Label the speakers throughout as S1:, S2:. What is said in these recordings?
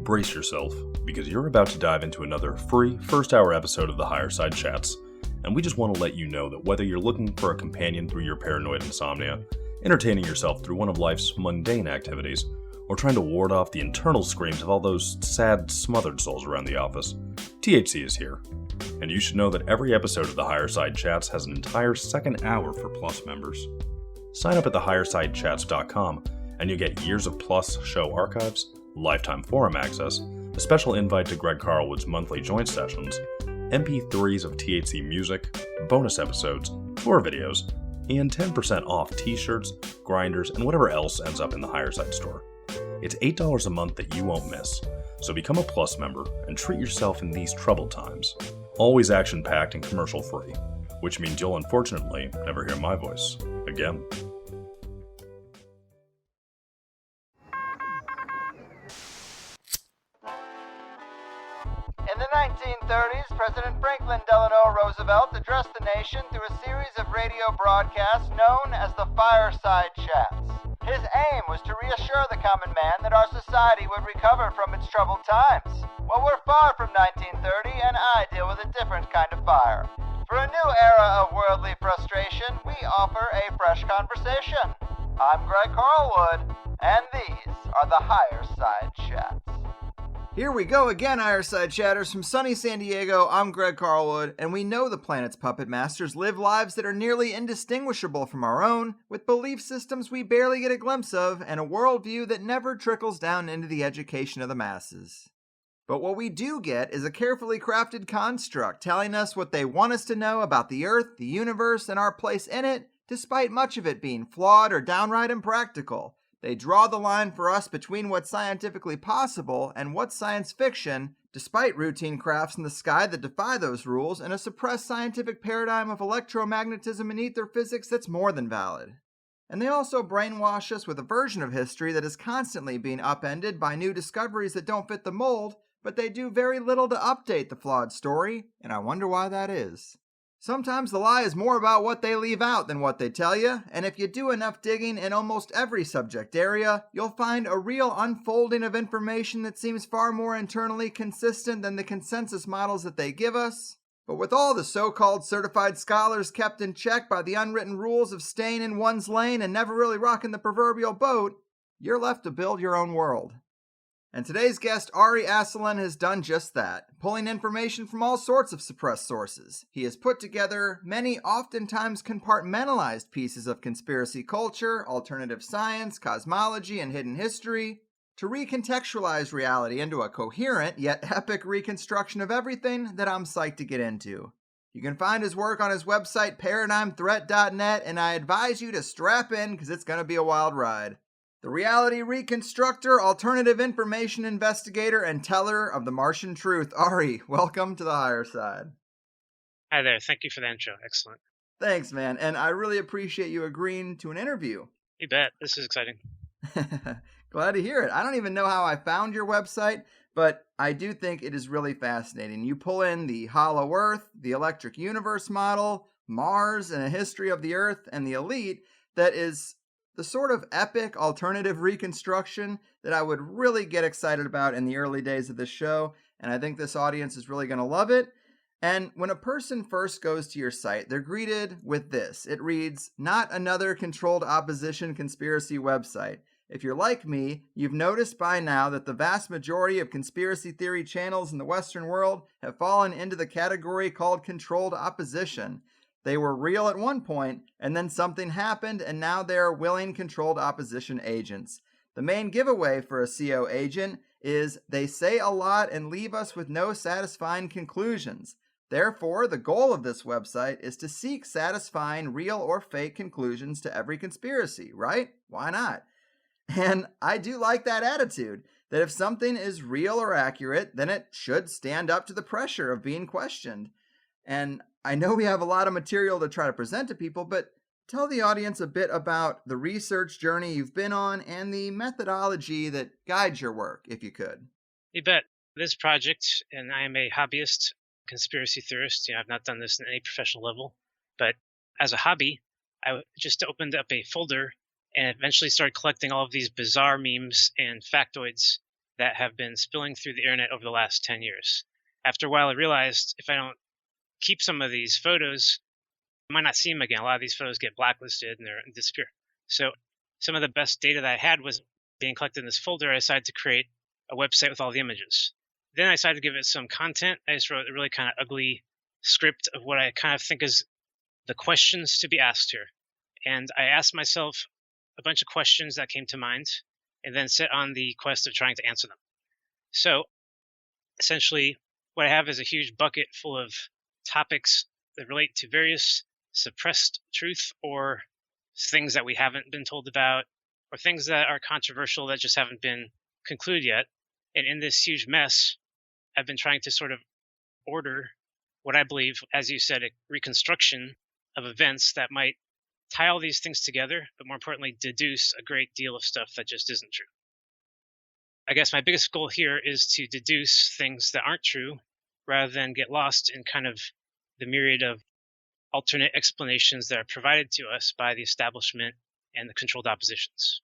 S1: brace yourself, because you're about to dive into another free first-hour episode of the Higher Side Chats, and we just want to let you know that whether you're looking for a companion through your paranoid insomnia, entertaining yourself through one of life's mundane activities, or trying to ward off the internal screams of all those sad, smothered souls around the office, THC is here. And you should know that every episode of the Higher Side Chats has an entire second hour for Plus members. Sign up at thehighersidechats.com and you'll get years of Plus show archives, lifetime forum access, a special invite to Greg Carlwood's monthly joint sessions, MP3s of THC music, bonus episodes, tour videos, and 10% off t-shirts, grinders, and whatever else ends up in the Higher Side store. It's $8 a month that you won't miss, so become a Plus member and treat yourself in these troubled times. Always action-packed and commercial-free, which means you'll unfortunately never hear my voice again.
S2: In the 1930s, President Franklin Delano Roosevelt addressed the nation through a series of radio broadcasts known as the Fireside Chats. His aim was to reassure the common man that our society would recover from its troubled times. Well, we're far from 1930, and I deal with a different kind of fire. For a new era of worldly frustration, we offer a fresh conversation. I'm Greg Carlwood, and these are the Higher Side Chats. Here we go again, Higher Side Chatters. From sunny San Diego, I'm Greg Carlwood, and we know the planet's puppet masters live lives that are nearly indistinguishable from our own, with belief systems we barely get a glimpse of, and a worldview that never trickles down into the education of the masses. But what we do get is a carefully crafted construct telling us what they want us to know about the Earth, the universe, and our place in it, despite much of it being flawed or downright impractical. They draw the line for us between what's scientifically possible and what's science fiction, despite routine crafts in the sky that defy those rules and a suppressed scientific paradigm of electromagnetism and ether physics that's more than valid. And they also brainwash us with a version of history that is constantly being upended by new discoveries that don't fit the mold, but they do very little to update the flawed story, and I wonder why that is. Sometimes the lie is more about what they leave out than what they tell you, and if you do enough digging in almost every subject area, you'll find a real unfolding of information that seems far more internally consistent than the consensus models that they give us. But with all the so-called certified scholars kept in check by the unwritten rules of staying in one's lane and never really rocking the proverbial boat, you're left to build your own world. And today's guest, Ari Asulin, has done just that, pulling information from all sorts of suppressed sources. He has put together many oftentimes compartmentalized pieces of conspiracy culture, alternative science, cosmology, and hidden history to recontextualize reality into a coherent yet epic reconstruction of everything that I'm psyched to get into. You can find his work on his website, paradigmthreat.net, and I advise you to strap in because it's going to be a wild ride. The reality reconstructor, alternative information investigator, and teller of the Martian truth. Ari, welcome to the Higher Side.
S3: Hi there. Thank you for the intro. Excellent.
S2: Thanks, man. And I really appreciate you agreeing to an interview.
S3: You bet. This is exciting.
S2: Glad to hear it. I don't even know how I found your website, but I do think it is really fascinating. You pull in the hollow Earth, the electric universe model, Mars, and a history of the Earth and the elite that is the sort of epic alternative reconstruction that I would really get excited about in the early days of this show, and I think this audience is really going to love it. And when a person first goes to your site, they're greeted with this. It reads, "Not another controlled opposition conspiracy website." If you're like me, you've noticed by now that the vast majority of conspiracy theory channels in the Western world have fallen into the category called controlled opposition. They were real at one point, and then something happened, and now they're willing controlled opposition agents. The main giveaway for a CO agent is they say a lot and leave us with no satisfying conclusions. Therefore, the goal of this website is to seek satisfying real or fake conclusions to every conspiracy, right? Why not? And I do like that attitude, that if something is real or accurate, then it should stand up to the pressure of being questioned. And I know we have a lot of material to try to present to people, but tell the audience a bit about the research journey you've been on and the methodology that guides your work, if you could.
S3: You bet. This project, and I am a hobbyist conspiracy theorist. I've not done this at any professional level, but as a hobby, I just opened up a folder and eventually started collecting all of these bizarre memes and factoids that have been spilling through the internet over the last 10 years. After a while, I realized if I don't keep some of these photos, I might not see them again. A lot of these photos get blacklisted and they disappear. So some of the best data that I had was being collected in this folder. I decided to create a website with all the images. Then I decided to give it some content. I just wrote a really kind of ugly script of what I kind of think is the questions to be asked here. And I asked myself a bunch of questions that came to mind and then set on the quest of trying to answer them. So essentially, what I have is a huge bucket full of topics that relate to various suppressed truth or things that we haven't been told about or things that are controversial that just haven't been concluded yet. And in this huge mess, I've been trying to sort of order what I believe, as you said, a reconstruction of events that might tie all these things together, but more importantly, deduce a great deal of stuff that just isn't true. I guess my biggest goal here is to deduce things that aren't true rather than get lost in kind of the myriad of alternate explanations that are provided to us by the establishment and the controlled oppositions.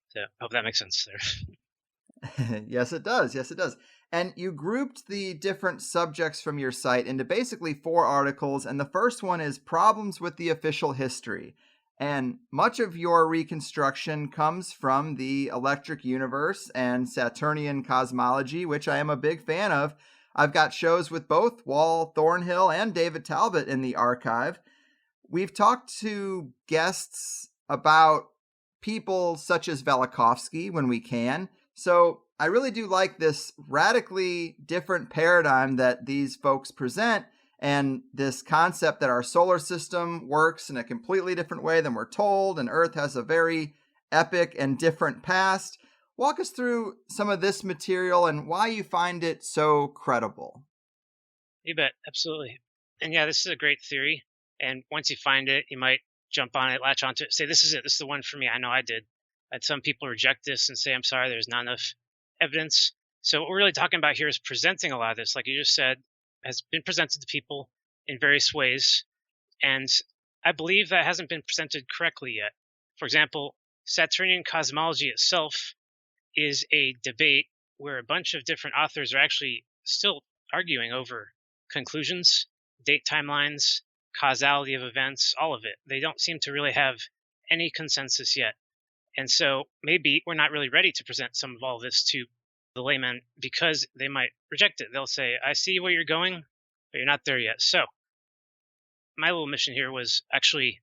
S3: So I hope that makes sense there.
S4: Yes, it does. Yes, it does. And you grouped the different subjects from your site into basically 4 articles. And the first one is Problems with the Official History. And much of your reconstruction comes from the electric universe and Saturnian cosmology, which I am a big fan of. I've got shows with both Wal Thornhill and David Talbot in the archive. We've talked to guests about people such as Velikovsky when we can. So I really do like this radically different paradigm that these folks present, and this concept that our solar system works in a completely different way than we're told, and Earth has a very epic and different past. Walk us through some of this material and why you find it so credible.
S3: You bet, absolutely. And yeah, this is a great theory. And once you find it, you might jump on it, latch onto it, say, this is it. This is the one for me. I know I did. And some people reject this and say, I'm sorry, there's not enough evidence. So what we're really talking about here is presenting a lot of this, like you just said, has been presented to people in various ways. And I believe that hasn't been presented correctly yet. For example, Saturnian cosmology itself is a debate where a bunch of different authors are actually still arguing over conclusions, date timelines, causality of events, all of it. They don't seem to really have any consensus yet. And so maybe we're not really ready to present some of all this to the layman because they might reject it. They'll say, I see where you're going, but you're not there yet. So my little mission here was actually,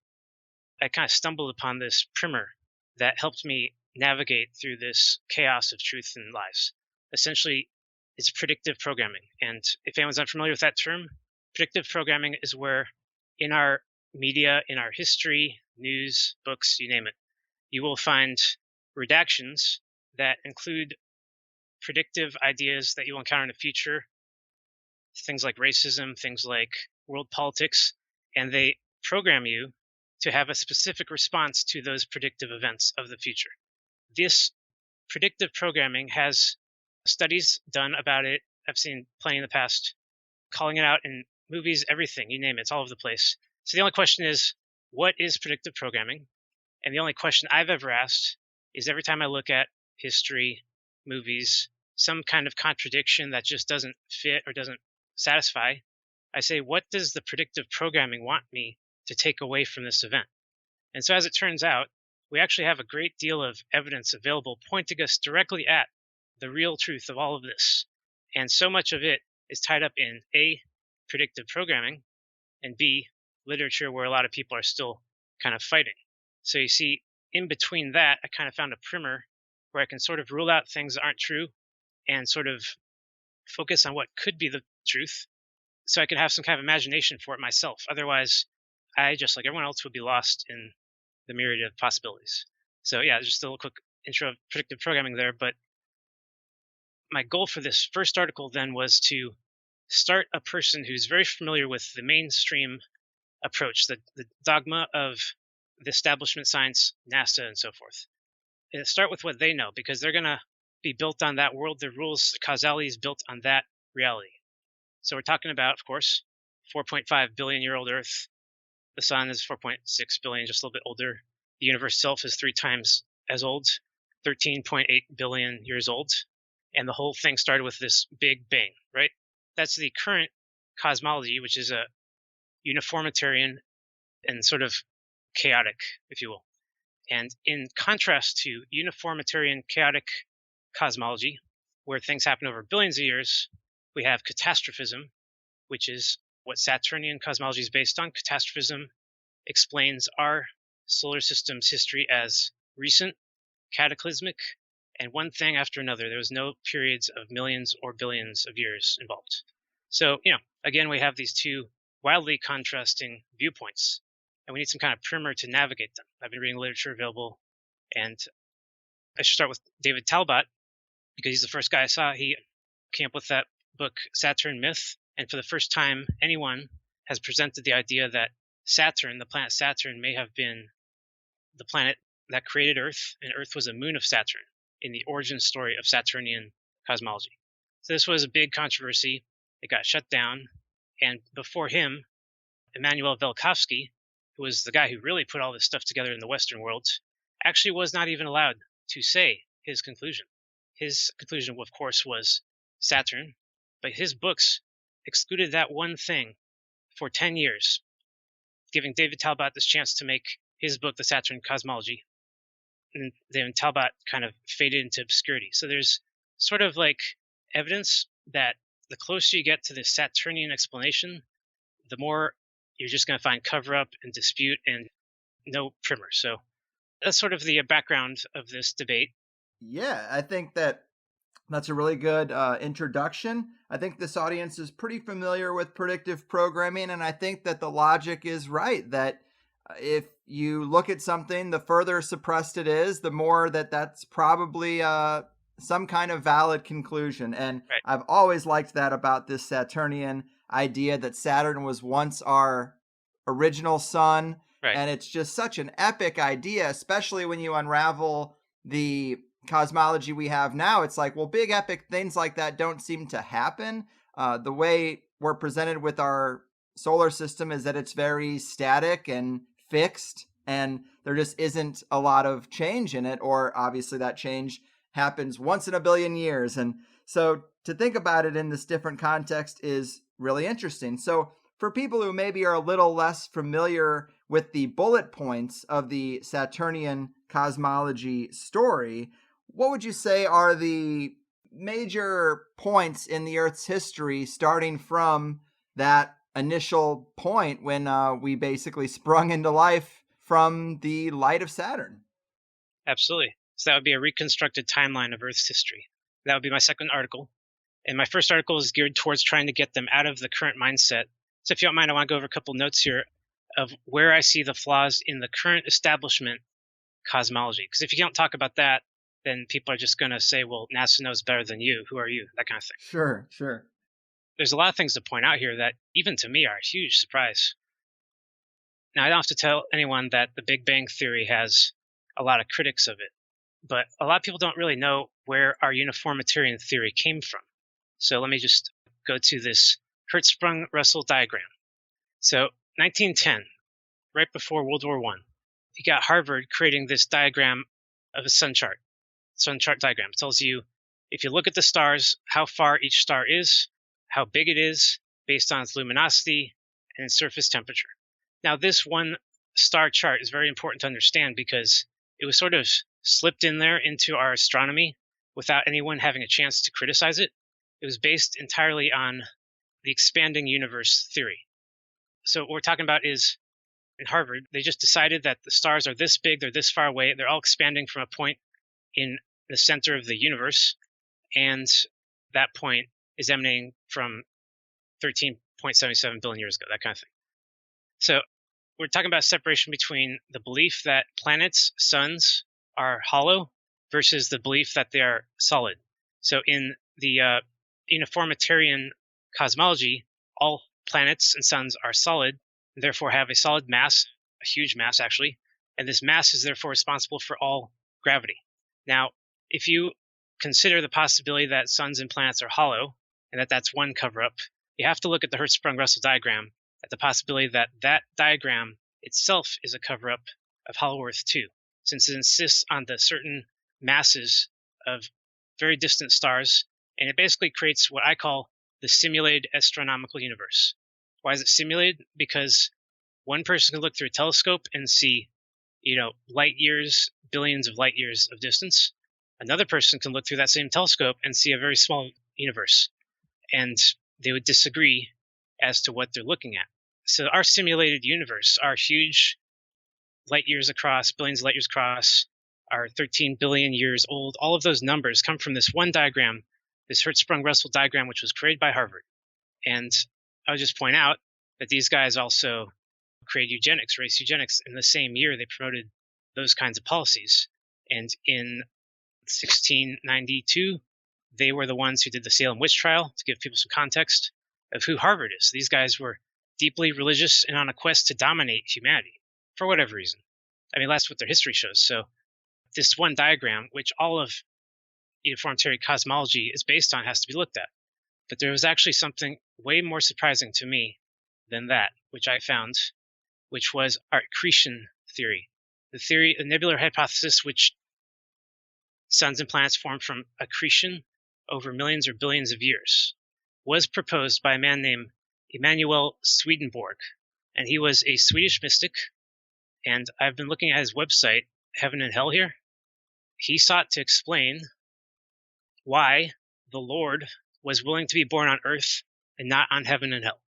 S3: I kind of stumbled upon this primer that helped me navigate through this chaos of truth and lies. Essentially, it's predictive programming. And if anyone's unfamiliar with that term, predictive programming is where in our media, in our history, news, books, you name it, you will find redactions that include predictive ideas that you'll encounter in the future, things like racism, things like world politics, and they program you to have a specific response to those predictive events of the future. This predictive programming has studies done about it. I've seen plenty in the past, calling it out in movies, everything, you name it, it's all over the place. So the only question is, what is predictive programming? And the only question I've ever asked is every time I look at history, movies, some kind of contradiction that just doesn't fit or doesn't satisfy, I say, what does the predictive programming want me to take away from this event? And so as it turns out, we actually have a great deal of evidence available pointing us directly at the real truth of all of this. And so much of it is tied up in A, predictive programming, and B, literature where a lot of people are still kind of fighting. So you see, in between that, I kind of found a primer where I can sort of rule out things that aren't true and sort of focus on what could be the truth so I can have some kind of imagination for it myself. Otherwise, I, just like everyone else, would be lost in the myriad of possibilities. So yeah, just a little quick intro of predictive programming there. But my goal for this first article then was to start a person who's very familiar with the mainstream approach, the dogma of the establishment science, NASA, and so forth. And start with what they know, because they're going to be built on that world. The rules, the causality is built on that reality. So we're talking about, of course, 4.5 billion year old Earth. The sun is 4.6 billion, just a little bit older. The universe itself is 3 times as old, 13.8 billion years old. And the whole thing started with this big bang, right? That's the current cosmology, which is a uniformitarian and sort of chaotic, if you will. And in contrast to uniformitarian chaotic cosmology, where things happen over billions of years, we have catastrophism, which is what Saturnian cosmology is based on. Catastrophism explains our solar system's history as recent, cataclysmic, and one thing after another. There was no periods of millions or billions of years involved. So, again, we have these two wildly contrasting viewpoints, and we need some kind of primer to navigate them. I've been reading literature available, and I should start with David Talbot, because he's the first guy I saw. He came up with that book, Saturn Myth, and for the first time, anyone has presented the idea that Saturn, the planet Saturn, may have been the planet that created Earth, and Earth was a moon of Saturn in the origin story of Saturnian cosmology. So this was a big controversy. It got shut down, and before him, Immanuel Velikovsky, who was the guy who really put all this stuff together in the Western world, actually was not even allowed to say his conclusion. His conclusion, of course, was Saturn, but his books excluded that one thing for 10 years, giving David Talbot this chance to make his book, The Saturn Cosmology. And then Talbot kind of faded into obscurity. So there's sort of like evidence that the closer you get to the Saturnian explanation, the more you're just going to find cover-up and dispute and no primer. So that's sort of the background of this debate.
S4: Yeah, I think that's a really good introduction. I think this audience is pretty familiar with predictive programming, and I think that the logic is right, that if you look at something, the further suppressed it is, the more that's probably some kind of valid conclusion. And
S3: Right.
S4: I've always liked that about this Saturnian idea, that Saturn was once our original sun.
S3: Right.
S4: And it's just such an epic idea, especially when you unravel the cosmology we have now. It's like, well, big epic things like that don't seem to happen. The way we're presented with our solar system is that it's very static and fixed, and there just isn't a lot of change in it, or obviously that change happens once in a billion years. And so to think about it in this different context is really interesting. So for people who maybe are a little less familiar with the bullet points of the Saturnian cosmology story, what would you say are the major points in the Earth's history, starting from that initial point when we basically sprung into life from the light of Saturn?
S3: Absolutely. So that would be a reconstructed timeline of Earth's history. That would be my second article. And my first article is geared towards trying to get them out of the current mindset. So if you don't mind, I want to go over a couple notes here of where I see the flaws in the current establishment cosmology. Because if you don't talk about that, then people are just going to say, well, NASA knows better than you. Who are you? That kind of thing.
S4: Sure.
S3: There's a lot of things to point out here that even to me are a huge surprise. Now, I don't have to tell anyone that the Big Bang Theory has a lot of critics of it, but a lot of people don't really know where our uniformitarian theory came from. So let me just go to this Hertzsprung-Russell diagram. So 1910, right before World War I, you got Harvard creating this diagram of a sun chart diagram. It tells you, if you look at the stars, how far each star is, how big it is, based on its luminosity and its surface temperature. Now, this one star chart is very important to understand because it was sort of slipped in there into our astronomy without anyone having a chance to criticize it. It was based entirely on the expanding universe theory. So what we're talking about is, in Harvard, they just decided that the stars are this big, they're this far away, they're all expanding from a point in the center of the universe, and that point is emanating from 13.77 billion years ago, that kind of thing. So we're talking about separation between the belief that planets, suns, are hollow versus the belief that they are solid. So in the uniformitarian cosmology, all planets and suns are solid, and therefore have a solid mass, a huge mass actually, and this mass is therefore responsible for all gravity. Now, if you consider the possibility that suns and planets are hollow, and that's one cover-up, you have to look at the Hertzsprung-Russell diagram at the possibility that that diagram itself is a cover-up of hollow Earth too, since it insists on the certain masses of very distant stars, and it basically creates what I call the simulated astronomical universe. Why is it simulated? Because one person can look through a telescope and see, light years, billions of light years of distance. Another person can look through that same telescope and see a very small universe, and they would disagree as to what they're looking at. So our simulated universe, our huge light years across, billions of light years across, are 13 billion years old. All of those numbers come from this one diagram, this Hertzsprung-Russell diagram, which was created by Harvard. And I would just point out that these guys also created eugenics, race eugenics. In the same year, they promoted those kinds of policies. And in 1692, they were the ones who did the Salem witch trial, to give people some context of who Harvard is. These guys were deeply religious and on a quest to dominate humanity for whatever reason. I mean, that's what their history shows. So this one diagram, which all of uniformitarian cosmology is based on, has to be looked at. But there was actually something way more surprising to me than that, which I found, which was our accretion theory. The nebular hypothesis, which suns and planets form from accretion over millions or billions of years, was proposed by a man named Emanuel Swedenborg. And he was a Swedish mystic. And I've been looking at his website, Heaven and Hell here. He sought to explain why the Lord was willing to be born on Earth and not on heaven and hell.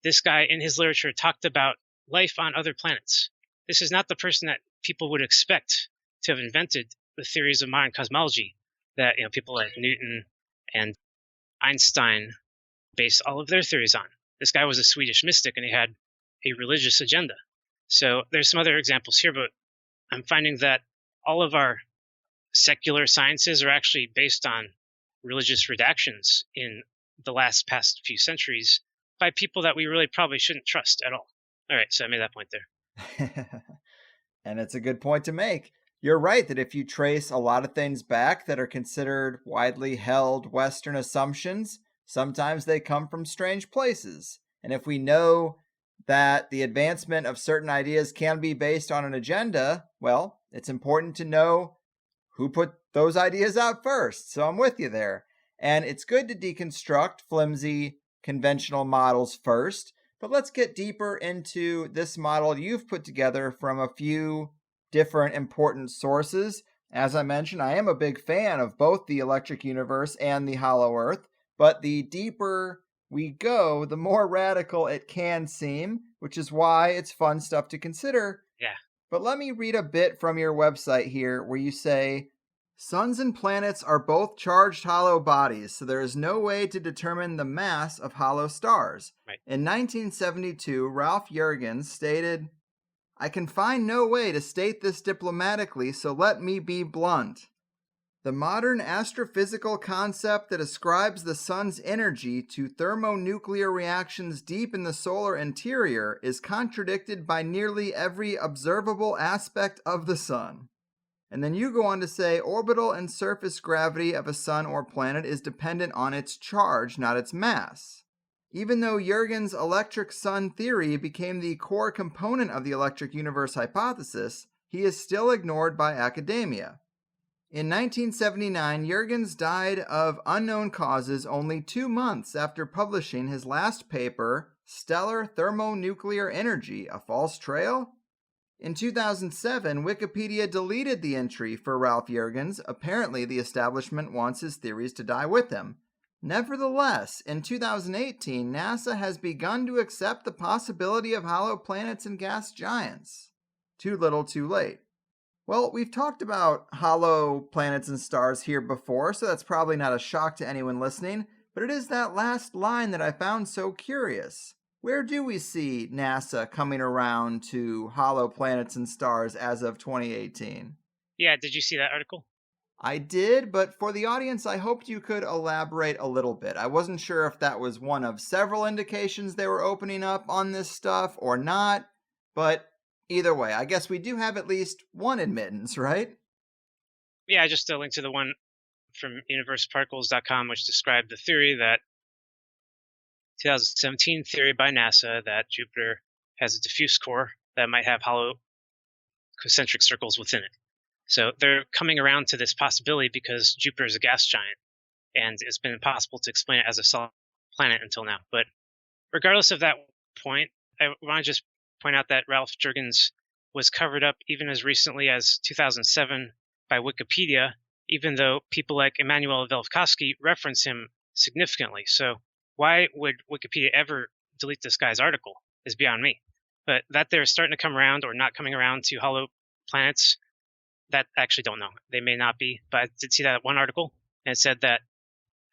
S3: This guy in his literature talked about life on other planets. This is not the person that people would expect to have invented the theories of modern cosmology that people like Newton and Einstein based all of their theories on. This guy was a Swedish mystic and he had a religious agenda. So there's some other examples here, but I'm finding that all of our secular sciences are actually based on religious redactions in the past few centuries by people that we really probably shouldn't trust at all. All right, so I made that point there.
S4: And it's a good point to make. You're right that if you trace a lot of things back that are considered widely held Western assumptions, sometimes they come from strange places. And if we know that the advancement of certain ideas can be based on an agenda, well, it's important to know who put those ideas out first. So I'm with you there. And it's good to deconstruct flimsy conventional models first, but let's get deeper into this model you've put together from a few different important sources. As I mentioned, I am a big fan of both the electric universe and the hollow earth, but the deeper we go, the more radical it can seem, which is why it's fun stuff to consider.
S3: Yeah.
S4: But let me read a bit from your website here where you say, suns and planets are both charged hollow bodies, so there is no way to determine the mass of hollow stars.
S3: Right.
S4: In 1972, Ralph Jurgens stated, I can find no way to state this diplomatically, so let me be blunt. The modern astrophysical concept that ascribes the sun's energy to thermonuclear reactions deep in the solar interior is contradicted by nearly every observable aspect of the sun. And then you go on to say, orbital and surface gravity of a sun or planet is dependent on its charge, not its mass. Even though Jurgens' electric sun theory became the core component of the electric universe hypothesis, he is still ignored by academia. In 1979, Jurgens died of unknown causes only 2 months after publishing his last paper, Stellar Thermonuclear Energy, A False Trail? In 2007, Wikipedia deleted the entry for Ralph Jurgens. Apparently, the establishment wants his theories to die with him. Nevertheless, in 2018, NASA has begun to accept the possibility of hollow planets and gas giants. Too little, too late. Well, we've talked about hollow planets and stars here before, so that's probably not a shock to anyone listening, but it is that last line that I found so curious. Where do we see NASA coming around to hollow planets and stars as of 2018?
S3: Yeah, did you see that article?
S4: I did, but for the audience, I hoped you could elaborate a little bit. I wasn't sure if that was one of several indications they were opening up on this stuff or not, but either way, I guess we do have at least one admittance, right?
S3: Yeah, I just linked to the one from universeparticles.com, which described the theory that 2017 theory by NASA that Jupiter has a diffuse core that might have hollow concentric circles within it. So they're coming around to this possibility because Jupiter is a gas giant, and it's been impossible to explain it as a solid planet until now. But regardless of that point, I want to just point out that Ralph Jurgens was covered up even as recently as 2007 by Wikipedia, even though people like Immanuel Velikovsky reference him significantly. So why would Wikipedia ever delete this guy's article is beyond me. But that they're starting to come around or not coming around to hollow planets, that I actually don't know. They may not be, but I did see that one article, and it said that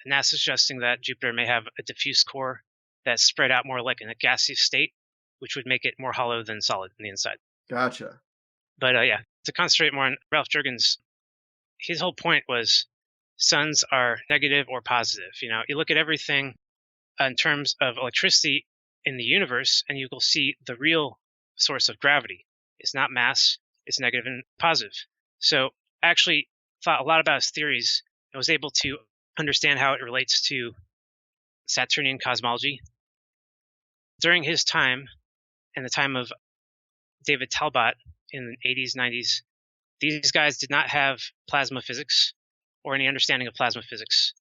S3: NASA is suggesting that Jupiter may have a diffuse core that's spread out more like in a gaseous state, which would make it more hollow than solid in the inside.
S4: Gotcha.
S3: But yeah, to concentrate more on Ralph Jurgens, his whole point was suns are negative or positive. You look at everything in terms of electricity in the universe, and you will see the real source of gravity. It's not mass, it's negative and positive. So I actually thought a lot about his theories and was able to understand how it relates to Saturnian cosmology. During his time, and the time of David Talbot in the 80s, 90s, these guys did not have plasma physics or any understanding of plasma physics.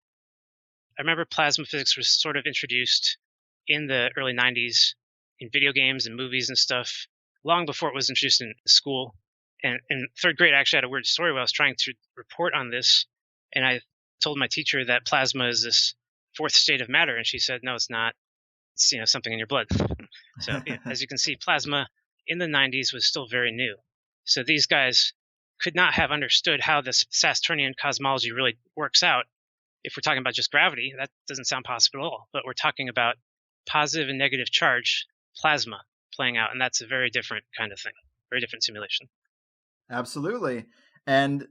S3: I remember plasma physics was sort of introduced in the early 90s in video games and movies and stuff, long before it was introduced in school. And in third grade, I actually had a weird story where I was trying to report on this, and I told my teacher that plasma is this fourth state of matter, and she said, no, it's not. It's something in your blood. So as you can see, plasma in the 90s was still very new. So these guys could not have understood how this Saturnian cosmology really works out. If we're talking about just gravity, that doesn't sound possible at all. But we're talking about positive and negative charge plasma playing out, and that's a very different kind of thing, very different simulation.
S4: Absolutely. And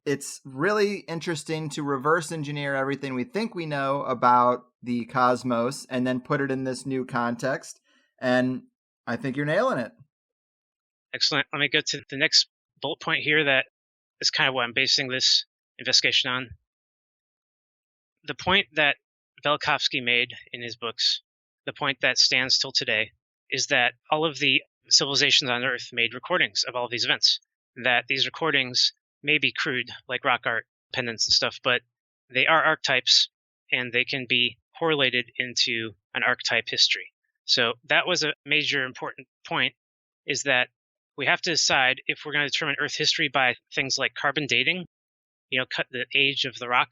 S4: it's really interesting to reverse engineer everything we think we know about the cosmos and then put it in this new context. And I think you're nailing it.
S3: Excellent. Let me go to the next bullet point here that is kind of what I'm basing this investigation on. The point that Velikovsky made in his books, the point that stands till today, is that all of the civilizations on Earth made recordings of all of these events. That these recordings may be crude, like rock art, pendants and stuff, but they are archetypes, and they can be correlated into an archetype history. So that was a major important point, is that we have to decide if we're going to determine Earth history by things like carbon dating, cut the age of the rock,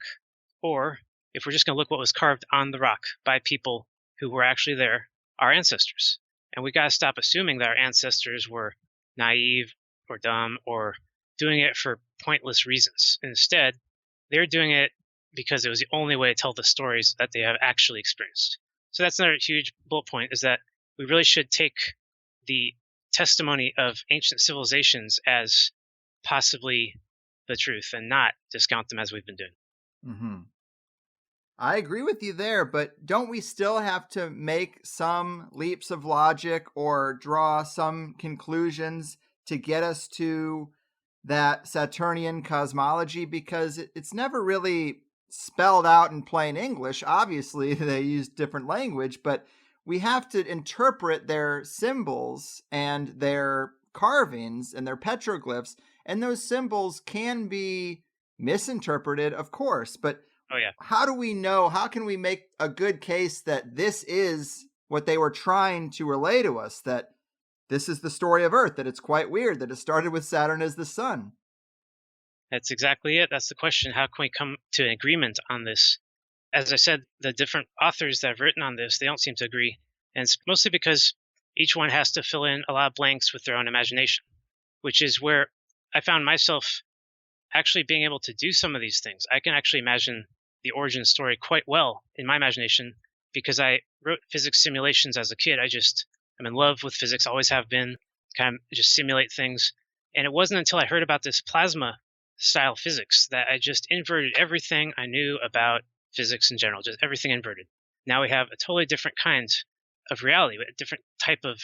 S3: or if we're just going to look what was carved on the rock by people who were actually there, our ancestors. And we got to stop assuming that our ancestors were naive or dumb or doing it for pointless reasons. Instead, they're doing it because it was the only way to tell the stories that they have actually experienced. So that's another huge bullet point, is that we really should take the testimony of ancient civilizations as possibly the truth and not discount them as we've been doing.
S4: Mm-hmm. I agree with you there, but don't we still have to make some leaps of logic or draw some conclusions to get us to that Saturnian cosmology? Because it's never really spelled out in plain English. Obviously, they use different language, but we have to interpret their symbols and their carvings and their petroglyphs, and those symbols can be misinterpreted, of course, but
S3: oh, yeah.
S4: How do we know, how can we make a good case that this is what they were trying to relay to us, that this is the story of Earth, that it's quite weird that it started with Saturn as the sun?
S3: That's exactly it. That's the question. How can we come to an agreement on this? As I said, the different authors that have written on this, they don't seem to agree. And it's mostly because each one has to fill in a lot of blanks with their own imagination, which is where I found myself actually being able to do some of these things. I can actually imagine the origin story quite well in my imagination because I wrote physics simulations as a kid. I'm in love with physics, always have been, kind of just simulate things. And it wasn't until I heard about this plasma style physics that I just inverted everything I knew about physics in general, just everything inverted. Now we have a totally different kind of reality, a different type of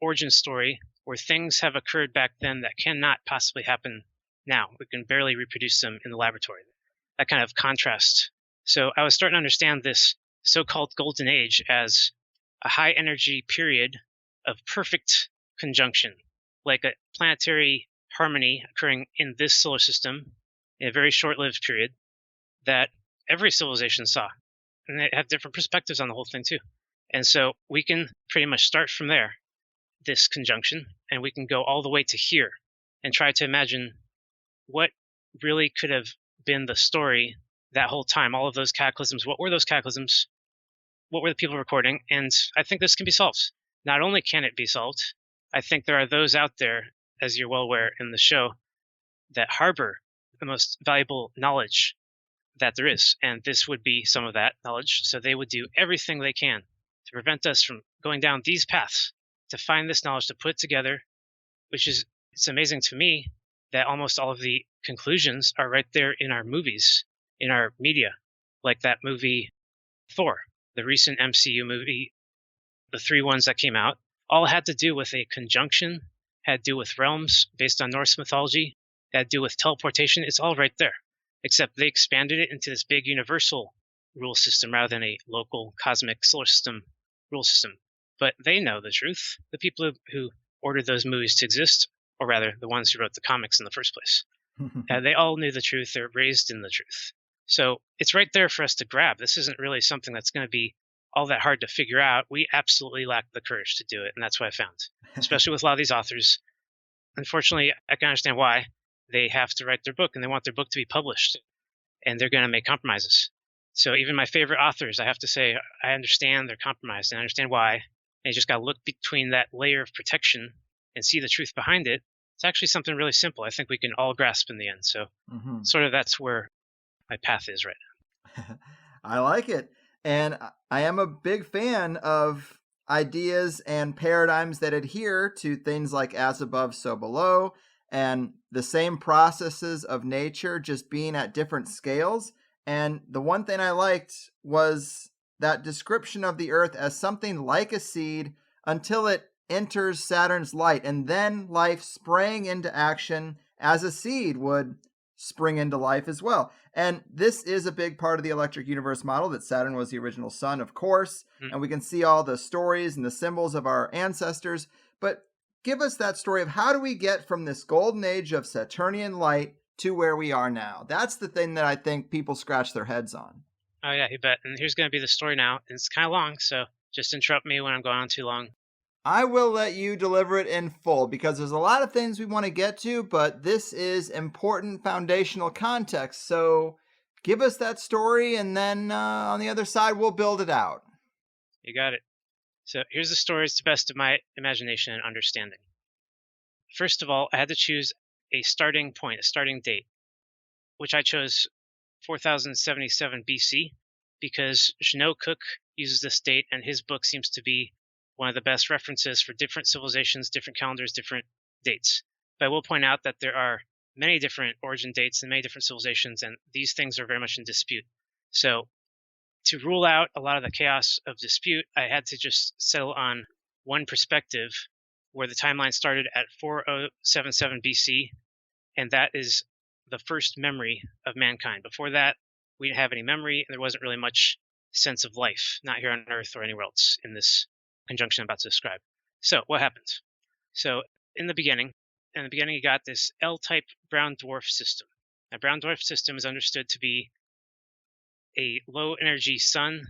S3: origin story where things have occurred back then that cannot possibly happen now. We can barely reproduce them in the laboratory. That kind of contrast. So I was starting to understand this so-called golden age as a high energy period of perfect conjunction, like a planetary harmony occurring in this solar system in a very short-lived period that every civilization saw. And they have different perspectives on the whole thing too. And so we can pretty much start from there, this conjunction, and we can go all the way to here and try to imagine what really could have been the story that whole time, all of those cataclysms. What were those cataclysms? What were the people recording? And I think this can be solved. Not only can it be solved, I think there are those out there, as you're well aware in the show, that harbor the most valuable knowledge that there is. And this would be some of that knowledge. So they would do everything they can to prevent us from going down these paths, to find this knowledge, to put it together, which is, it's amazing to me that almost all of the conclusions are right there in our movies, in our media, like that movie Thor, the recent MCU movie, the 3 ones that came out, all had to do with a conjunction, had to do with realms based on Norse mythology, had to do with teleportation. It's all right there, except they expanded it into this big universal rule system rather than a local cosmic solar system rule system. But they know the truth. The people who ordered those movies to exist, or rather the ones who wrote the comics in the first place, they all knew the truth. They're raised in the truth. So it's right there for us to grab. This isn't really something that's going to be all that hard to figure out. We absolutely lack the courage to do it, and that's what I found, especially with a lot of these authors. Unfortunately, I can understand why. They have to write their book, and they want their book to be published, and they're going to make compromises. So even my favorite authors, I have to say, I understand they're compromised, and I understand why. And you just got to look between that layer of protection and see the truth behind it. It's actually something really simple. I think we can all grasp in the end. So sort of that's where my path is right now.
S4: I like it. And I am a big fan of ideas and paradigms that adhere to things like as above, so below, and the same processes of nature just being at different scales. And the one thing I liked was that description of the Earth as something like a seed until it enters Saturn's light, and then life sprang into action as a seed would spring into life as well. And this is a big part of the electric universe model, that Saturn was the original sun, of course, and we can see all the stories and the symbols of our ancestors. But give us that story of how do we get from this golden age of Saturnian light to where we are now? That's the thing that I think people scratch their heads on.
S3: Oh, yeah, you bet. And here's going to be the story now. It's kind of long, so just interrupt me when I'm going on too long.
S4: I will let you deliver it in full because there's a lot of things we want to get to, but this is important foundational context. So give us that story, and then on the other side, we'll build it out.
S3: You got it. So here's the story to the best of my imagination and understanding. First of all, I had to choose a starting point, a starting date, which I chose 4077 BC because Jeannot Cook uses this date, and his book seems to be one of the best references for different civilizations, different calendars, different dates. But I will point out that there are many different origin dates and many different civilizations, and these things are very much in dispute. So to rule out a lot of the chaos of dispute, I had to just settle on one perspective where the timeline started at 4077 BC, and that is the first memory of mankind. Before that, we didn't have any memory, and there wasn't really much sense of life, not here on Earth or anywhere else in this conjunction I'm about to describe. So what happens? So in the beginning, you got this L-type brown dwarf system. A brown dwarf system is understood to be a low energy sun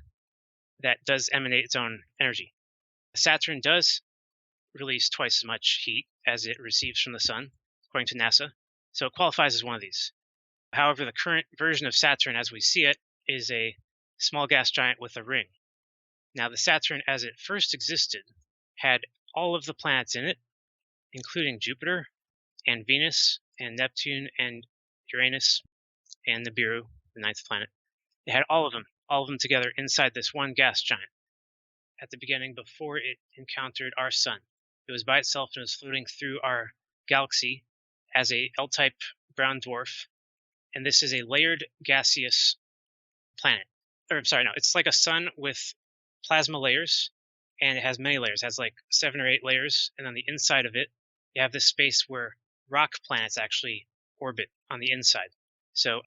S3: that does emanate its own energy. Saturn does release twice as much heat as it receives from the sun, according to NASA. So it qualifies as one of these. However, the current version of Saturn as we see it is a small gas giant with a ring. Now, the Saturn as it first existed had all of the planets in it, including Jupiter and Venus and Neptune and Uranus and Nibiru, the 9th planet. It had all of them together inside this one gas giant at the beginning before it encountered our sun. It was by itself and was floating through our galaxy as a L-type brown dwarf, and this is a layered gaseous planet. It's like a sun with plasma layers, and it has many layers. It has like 7 or 8 layers, and on the inside of it, you have this space where rock planets actually orbit on the inside. So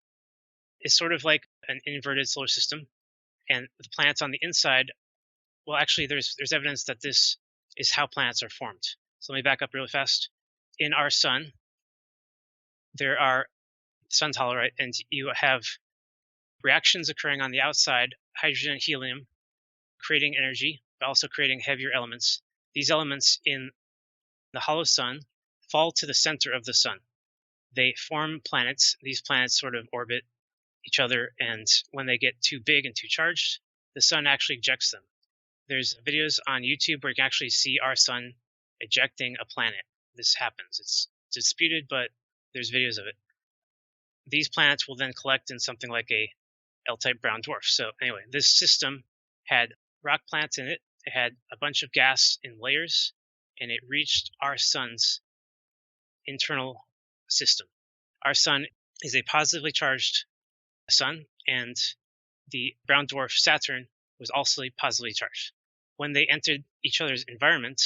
S3: it's sort of like an inverted solar system, and the planets on the inside, well, actually, there's evidence that this is how planets are formed. So let me back up really fast. In our sun, the sun's hollow, right? And you have reactions occurring on the outside, hydrogen and helium, creating energy, but also creating heavier elements. These elements in the hollow sun fall to the center of the sun. They form planets. These planets sort of orbit each other, and when they get too big and too charged, the sun actually ejects them. There's videos on YouTube where you can actually see our sun ejecting a planet. This happens. It's disputed, but there's videos of it. These planets will then collect in something like a L-type brown dwarf. So anyway, this system had rock planets in it. It had a bunch of gas in layers, and it reached our sun's internal system. Our sun is a positively charged sun, and the brown dwarf Saturn was also positively charged. When they entered each other's environment,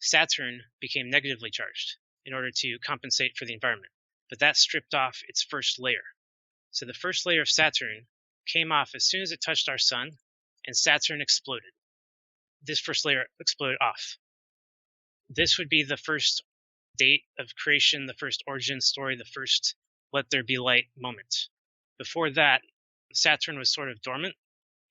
S3: Saturn became negatively charged in order to compensate for the environment. But that stripped off its first layer. So the first layer of Saturn came off as soon as it touched our sun, and Saturn exploded. This first layer exploded off. This would be the first date of creation, the first origin story, the first let there be light moment. Before that, Saturn was sort of dormant,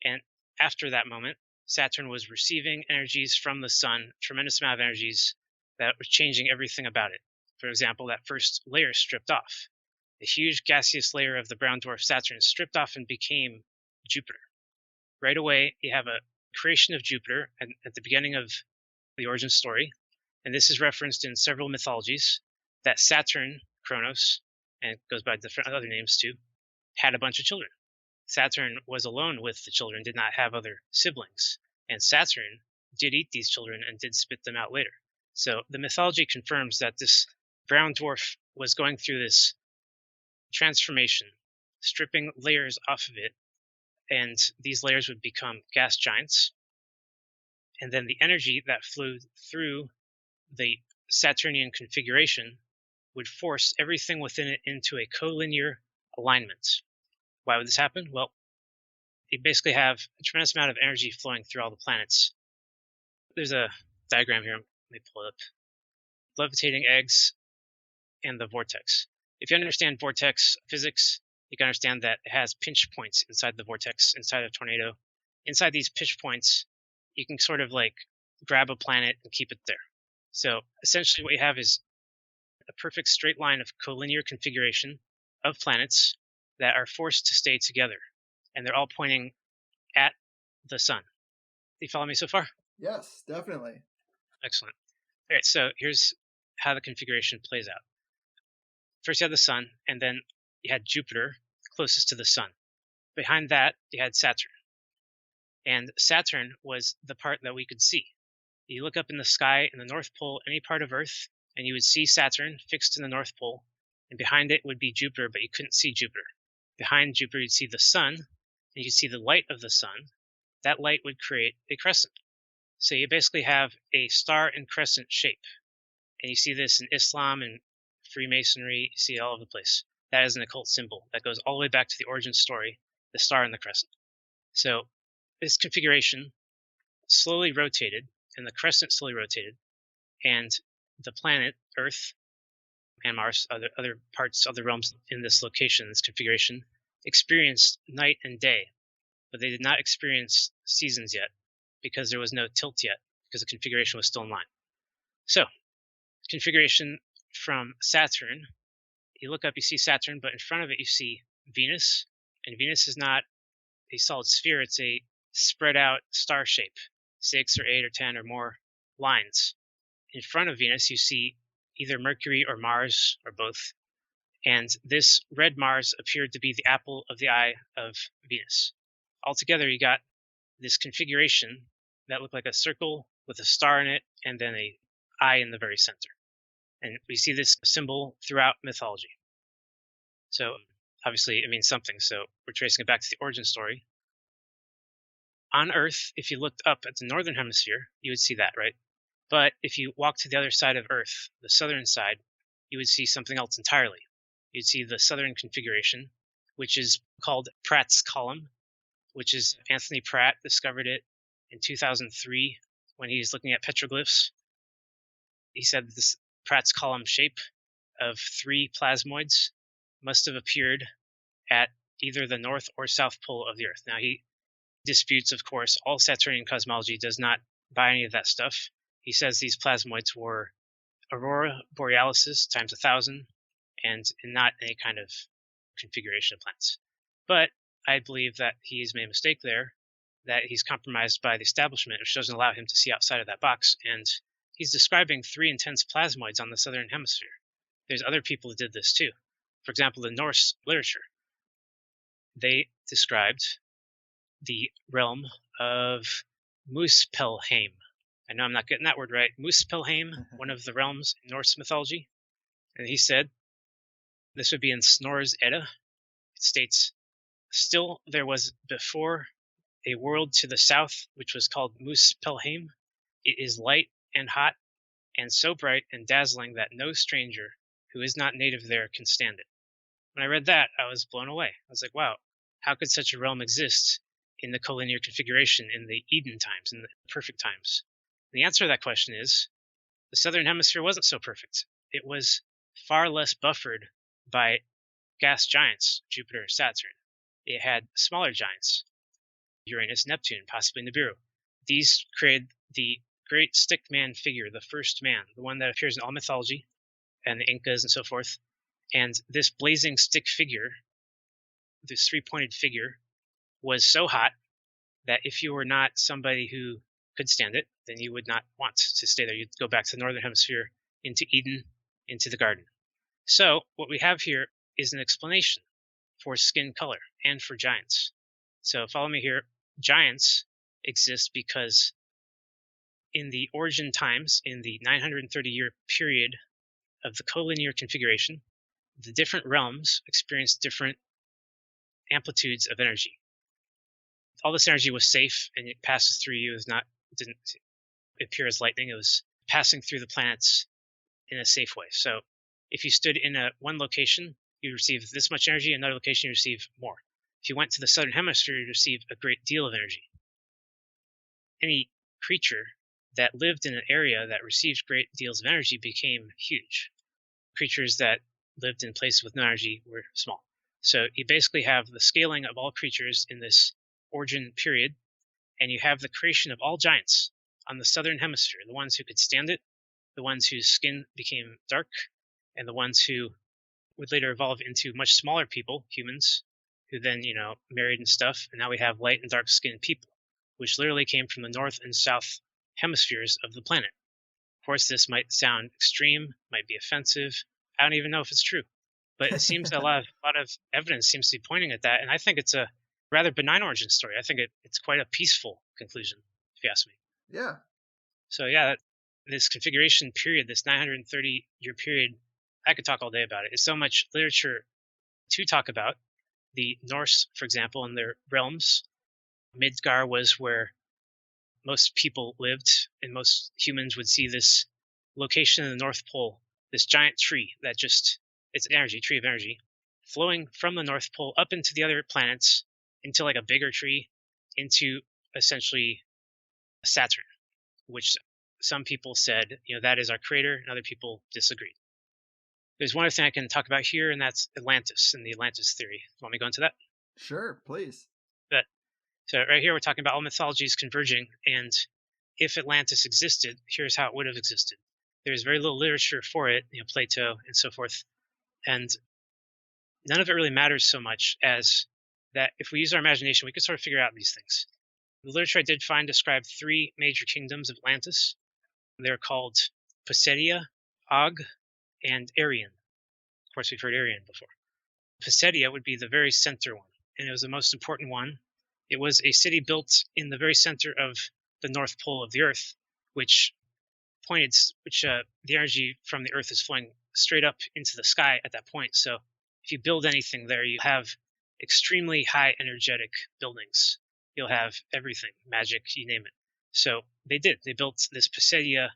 S3: and after that moment, Saturn was receiving energies from the sun, tremendous amount of energies that were changing everything about it. For example, that first layer stripped off. The huge gaseous layer of the brown dwarf Saturn stripped off and became Jupiter. Right away, you have a creation of Jupiter at the beginning of the origin story, and this is referenced in several mythologies, that Saturn, Kronos, and it goes by different other names too, had a bunch of children. Saturn was alone with the children, did not have other siblings, and Saturn did eat these children and did spit them out later. So the mythology confirms that this brown dwarf was going through this transformation, stripping layers off of it, and these layers would become gas giants. And then the energy that flew through the Saturnian configuration would force everything within it into a collinear alignment. Why would this happen? Well, you basically have a tremendous amount of energy flowing through all the planets. There's a diagram here. Let me pull it up. Levitating eggs and the vortex. If you understand vortex physics, you can understand that it has pinch points inside the vortex, inside a tornado. Inside these pinch points, you can sort of like grab a planet and keep it there. So essentially what you have is a perfect straight line of collinear configuration of planets that are forced to stay together, and they're all pointing at the sun. Do you follow me so far?
S4: Yes, definitely.
S3: Excellent. All right, so here's how the configuration plays out. First you had the sun, and then you had Jupiter closest to the sun. Behind that, you had Saturn. And Saturn was the part that we could see. You look up in the sky in the North Pole, any part of Earth, and you would see Saturn fixed in the North Pole, and behind it would be Jupiter, but you couldn't see Jupiter. Behind Jupiter, you'd see the sun, and you could see the light of the sun. That light would create a crescent. So you basically have a star and crescent shape. And you see this in Islam and Freemasonry, you see it all over the place. That is an occult symbol that goes all the way back to the origin story, the star and the crescent. So this configuration slowly rotated, and the crescent slowly rotated, and the planet, Earth, and Mars, other parts, other realms in this location, this configuration, experienced night and day, but they did not experience seasons yet because there was no tilt yet, because the configuration was still in line. So, configuration from Saturn, you look up, you see Saturn, but in front of it you see Venus, and Venus is not a solid sphere, it's a spread out star shape, 6 or 8 or 10 or more lines. In front of Venus you see either Mercury or Mars or both, and this red Mars appeared to be the apple of the eye of Venus. Altogether you got this configuration that looked like a circle with a star in it and then an eye in the very center. And we see this symbol throughout mythology. So obviously it means something, so we're tracing it back to the origin story. On Earth, if you looked up at the northern hemisphere, you would see that, right? But if you walk to the other side of Earth, the southern side, you would see something else entirely. You'd see the southern configuration, which is called Pratt's column, which is Anthony Pratt discovered it in 2003 when he was looking at petroglyphs. He said this Pratt's column shape of 3 plasmoids must have appeared at either the north or south pole of the Earth. Now, he disputes, of course, all Saturnian cosmology does not buy any of that stuff. He says these plasmoids were aurora borealis times 1,000 and not any kind of configuration of planets. But I believe that he's made a mistake there, that he's compromised by the establishment, which doesn't allow him to see outside of that box. And he's describing 3 intense plasmoids on the southern hemisphere. There's other people who did this too. For example, the Norse literature. They described the realm of Muspelheim. I know I'm not getting that word right. Muspelheim, one of the realms in Norse mythology. And he said, this would be in Snorre's Edda. It states, still there was before a world to the south, which was called Muspelheim. It is light and hot, and so bright and dazzling that no stranger who is not native there can stand it. When I read that, I was blown away. I was like, wow, how could such a realm exist in the collinear configuration in the Eden times, in the perfect times? And the answer to that question is the southern hemisphere wasn't so perfect. It was far less buffered by gas giants, Jupiter, Saturn. It had smaller giants, Uranus, Neptune, possibly Nibiru. These created the great stick man figure, the first man, the one that appears in all mythology and the Incas and so forth. And this blazing stick figure, this 3-pointed figure, was so hot that if you were not somebody who could stand it, then you would not want to stay there. You'd go back to the northern hemisphere, into Eden, into the garden. So what we have here is an explanation for skin color and for giants. So follow me here. Giants exist because in the origin times, in the 930-year period of the collinear configuration, the different realms experienced different amplitudes of energy. All this energy was safe, and it passes through you. Didn't appear as lightning. It was passing through the planets in a safe way. So if you stood in one location, you receive this much energy. Another location, you receive more. If you went to the southern hemisphere, you receive a great deal of energy. Any creature that lived in an area that received great deals of energy became huge. Creatures that lived in places with no energy were small. So you basically have the scaling of all creatures in this origin period, and you have the creation of all giants on the southern hemisphere, the ones who could stand it, the ones whose skin became dark, and the ones who would later evolve into much smaller people, humans, who then, married and stuff, and now we have light and dark skinned people, which literally came from the north and south hemispheres of the planet. Of course, this might sound extreme, might be offensive. I don't even know if it's true, but it seems a lot of evidence seems to be pointing at that, and I think it's a rather benign origin story. I think it's quite a peaceful conclusion, if you ask me.
S4: Yeah.
S3: So yeah, this configuration period, this 930-year period, I could talk all day about it. There's so much literature to talk about. The Norse, for example, in their realms, Midgard was where most people lived, and most humans would see this location in the North Pole, this giant tree that it's an energy, tree of energy, flowing from the North Pole up into the other planets, into like a bigger tree, into essentially Saturn, which some people said, that is our creator, and other people disagreed. There's one other thing I can talk about here, and that's Atlantis and the Atlantis theory. Want me to go into that?
S4: Sure, please.
S3: So right here, we're talking about all mythologies converging, and if Atlantis existed, here's how it would have existed. There's very little literature for it, Plato and so forth, and none of it really matters so much as that if we use our imagination, we can sort of figure out these things. The literature I did find described 3 major kingdoms of Atlantis. They're called Poseidon, Og, and Arian. Of course, we've heard Arian before. Poseidon would be the very center one, and it was the most important one. It was a city built in the very center of the North Pole of the Earth, which the energy from the Earth is flowing straight up into the sky at that point. So if you build anything there, you have extremely high energetic buildings. You'll have everything, magic, you name it. So they did. They built this Poseidon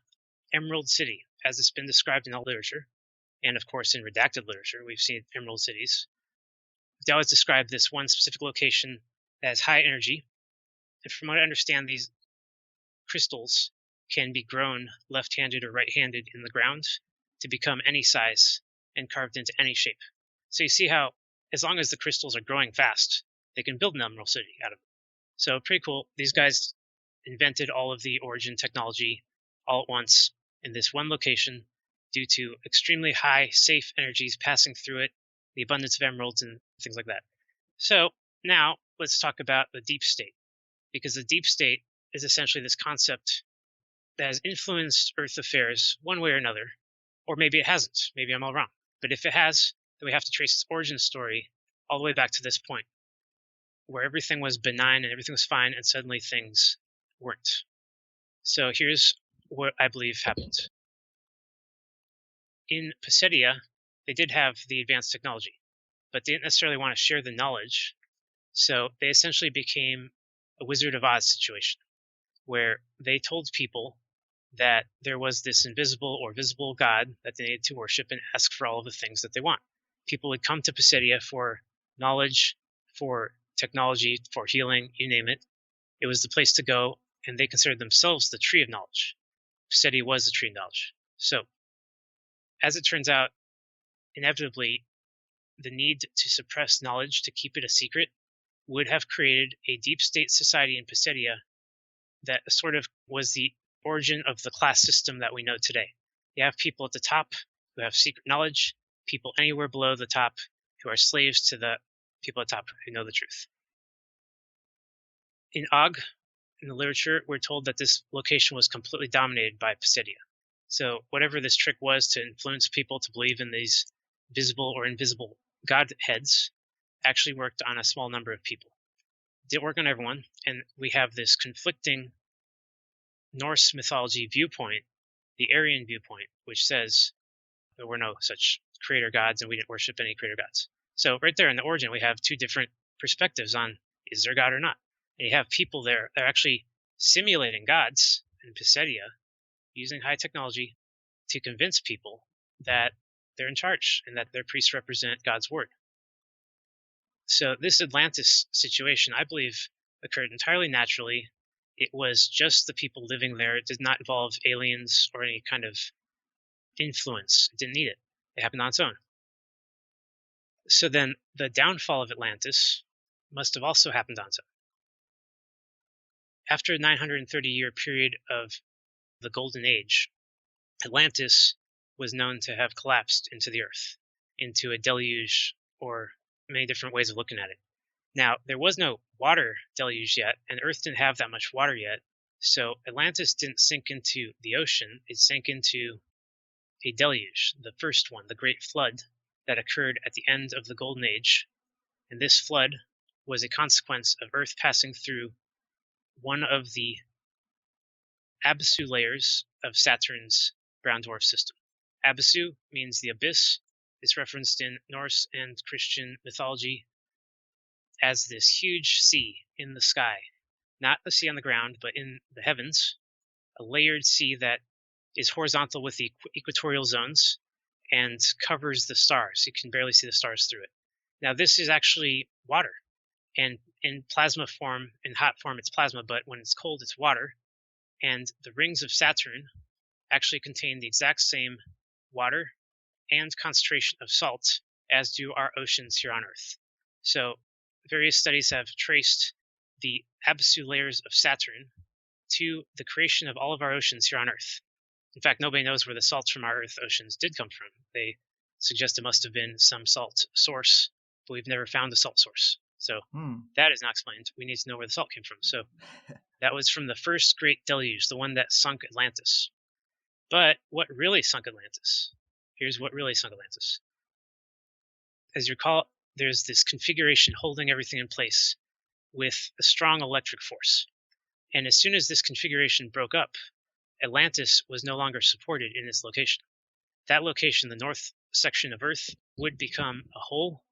S3: Emerald City, as it's been described in all literature. And of course, in redacted literature, we've seen emerald cities. They always describe this one specific location as high energy. And from what I understand, these crystals can be grown left-handed or right-handed in the ground to become any size and carved into any shape. So you see how, as long as the crystals are growing fast, they can build an Emerald City out of it. So pretty cool. These guys invented all of the origin technology all at once in this one location due to extremely high safe energies passing through it, the abundance of emeralds and things like that. So now let's talk about the deep state, because the deep state is essentially this concept that has influenced Earth affairs one way or another, or maybe it hasn't. Maybe I'm all wrong. But if it has, then we have to trace its origin story all the way back to this point, where everything was benign and everything was fine, and suddenly things weren't. So here's what I believe happened. In Pisidia, they did have the advanced technology, but they didn't necessarily want to share the knowledge. So they essentially became a Wizard of Oz situation, where they told people that there was this invisible or visible god that they needed to worship and ask for all of the things that they want. People would come to Pisidia for knowledge, for technology, for healing, you name it. It was the place to go, and they considered themselves the tree of knowledge. Pisidia was the tree of knowledge. So, as it turns out, inevitably, the need to suppress knowledge to keep it a secret would have created a deep state society in Pisidia that sort of was the origin of the class system that we know today. You have people at the top who have secret knowledge, people anywhere below the top who are slaves to the people at the top who know the truth. In Og, in the literature, we're told that this location was completely dominated by Pisidia. So whatever this trick was to influence people to believe in these visible or invisible godheads actually worked on a small number of people. It didn't work on everyone, and we have this conflicting Norse mythology viewpoint, the Aryan viewpoint, which says there were no such creator gods and we didn't worship any creator gods. So right there in the origin, we have two different perspectives on is there God or not. And you have people there that are actually simulating gods in Pisidia using high technology to convince people that they're in charge and that their priests represent God's word. So this Atlantis situation, I believe, occurred entirely naturally. It was just the people living there. It did not involve aliens or any kind of influence. It didn't need it. It happened on its own. So then the downfall of Atlantis must have also happened on its own. After a 930-year period of the Golden Age, Atlantis was known to have collapsed into the earth, into a deluge, or many different ways of looking at it. Now, there was no water deluge yet, and Earth didn't have that much water yet, so Atlantis didn't sink into the ocean. It sank into a deluge, the first one, the Great Flood, that occurred at the end of the Golden Age. And this flood was a consequence of Earth passing through one of the Abyssal layers of Saturn's brown dwarf system. Abyssu means the abyss. It's referenced in Norse and Christian mythology as this huge sea in the sky, not a sea on the ground, but in the heavens, a layered sea that is horizontal with the equatorial zones and covers the stars. You can barely see the stars through it. Now, this is actually water, and in plasma form, in hot form, it's plasma, but when it's cold, it's water. And the rings of Saturn actually contain the exact same water and concentration of salt as do our oceans here on Earth. So various studies have traced the Abyssal layers of Saturn to the creation of all of our oceans here on Earth. In fact, nobody knows where the salts from our Earth oceans did come from. They suggest it must have been some salt source, but we've never found a salt source. So that is not explained. We need to know where the salt came from. So that was from the first great deluge, the one that sunk Atlantis. But what really sunk Atlantis? Here's what really sunk Atlantis. As you recall, there's this configuration holding everything in place with a strong electric force. And as soon as this configuration broke up, Atlantis was no longer supported in its location. That location, the north section of Earth, would become a hole.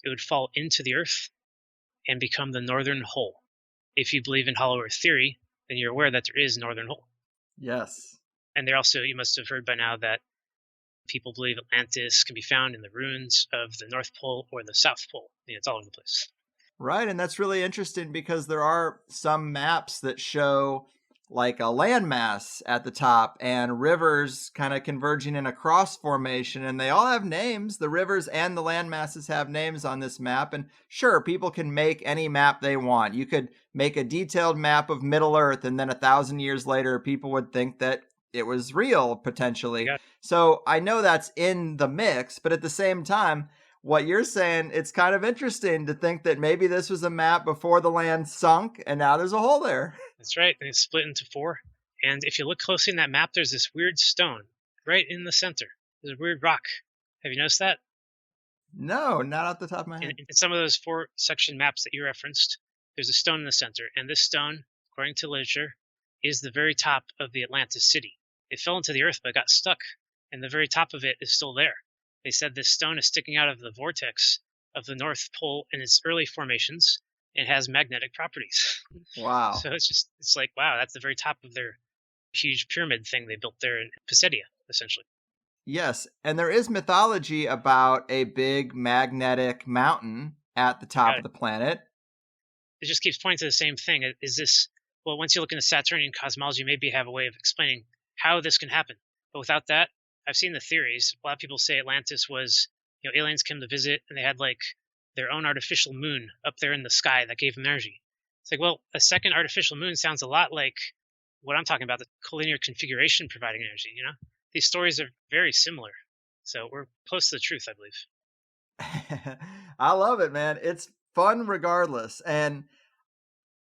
S3: It would fall into the Earth and become the northern hole. If you believe in Hollow Earth theory, then you're aware that there is a northern hole.
S4: Yes.
S3: And there also, you must have heard by now that people believe Atlantis can be found in the ruins of the North Pole or the South Pole. It's all over the place.
S4: Right, and that's really interesting because there are some maps that show like a landmass at the top and rivers kind of converging in a cross formation, and they all have names. The rivers and the landmasses have names on this map, and sure, people can make any map they want. You could make a detailed map of Middle Earth, and then 1,000 years later, people would think that it was real, potentially.
S3: Yeah.
S4: So I know that's in the mix, but at the same time, what you're saying, it's kind of interesting to think that maybe this was a map before the land sunk, and now there's a hole there.
S3: That's right. And it's split into 4. And if you look closely in that map, there's this weird stone right in the center. There's a weird rock. Have you noticed that?
S4: No, not off the top of my head.
S3: In some of those 4-section maps that you referenced, there's a stone in the center. And this stone, according to literature, is the very top of the Atlantis city. It fell into the earth, but got stuck. And the very top of it is still there. They said this stone is sticking out of the vortex of the North Pole in its early formations and has magnetic properties.
S4: Wow.
S3: So it's like, wow, that's the very top of their huge pyramid thing they built there in Pisidia, essentially.
S4: Yes, and there is mythology about a big magnetic mountain at the top of the planet.
S3: It just keeps pointing to the same thing. Is this, well, once you look into Saturnian cosmology, maybe you have a way of explaining how this can happen. But without that, I've seen the theories. A lot of people say Atlantis was, aliens came to visit and they had like their own artificial moon up there in the sky that gave them energy. It's like, well, a second artificial moon sounds a lot like what I'm talking about, the collinear configuration providing energy, These stories are very similar. So we're close to the truth, I believe.
S4: I love it, man. It's fun regardless. And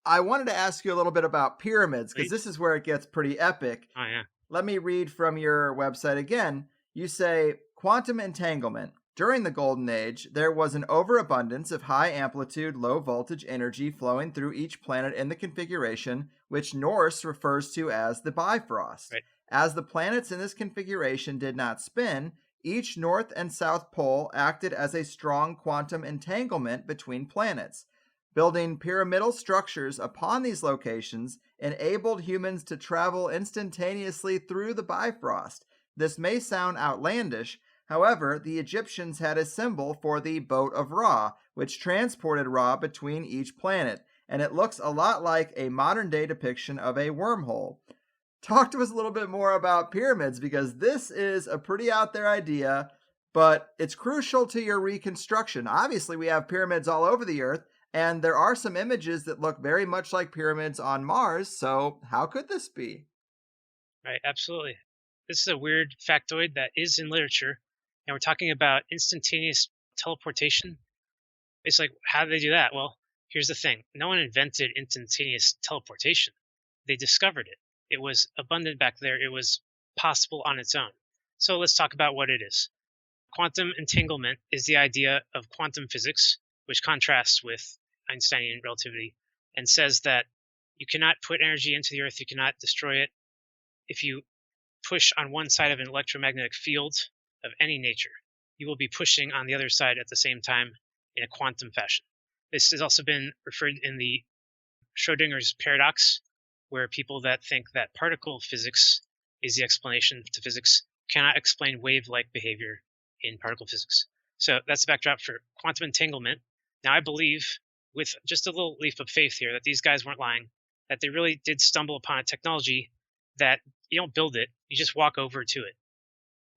S4: I wanted to ask you a little bit about pyramids, because this is where it gets pretty epic.
S3: Oh, yeah.
S4: Let me read from your website again. You say, quantum entanglement. During the Golden Age, there was an overabundance of high-amplitude, low-voltage energy flowing through each planet in the configuration, which Norse refers to as the Bifrost.
S3: Right.
S4: As the planets in this configuration did not spin, each north and south pole acted as a strong quantum entanglement between planets. Building pyramidal structures upon these locations enabled humans to travel instantaneously through the Bifrost. This may sound outlandish. However, the Egyptians had a symbol for the boat of Ra, which transported Ra between each planet, and it looks a lot like a modern-day depiction of a wormhole. Talk to us a little bit more about pyramids, because this is a pretty out there idea, but it's crucial to your reconstruction. Obviously, we have pyramids all over the earth, and there are some images that look very much like pyramids on Mars, so how could this be?
S3: Right, absolutely. This is a weird factoid that is in literature, and we're talking about instantaneous teleportation. It's like, how do they do that? Well, here's the thing. No one invented instantaneous teleportation. They discovered it. It was abundant back there. It was possible on its own. So let's talk about what it is. Quantum entanglement is the idea of quantum physics, which contrasts with Einsteinian relativity and says that you cannot put energy into the earth, you cannot destroy it. If you push on one side of an electromagnetic field of any nature, you will be pushing on the other side at the same time in a quantum fashion. This has also been referred in the Schrodinger's paradox, where people that think that particle physics is the explanation to physics cannot explain wave-like behavior in particle physics. So that's the backdrop for quantum entanglement. Now, I believe, with just a little leap of faith here, that these guys weren't lying, that they really did stumble upon a technology that you don't build it, you just walk over to it.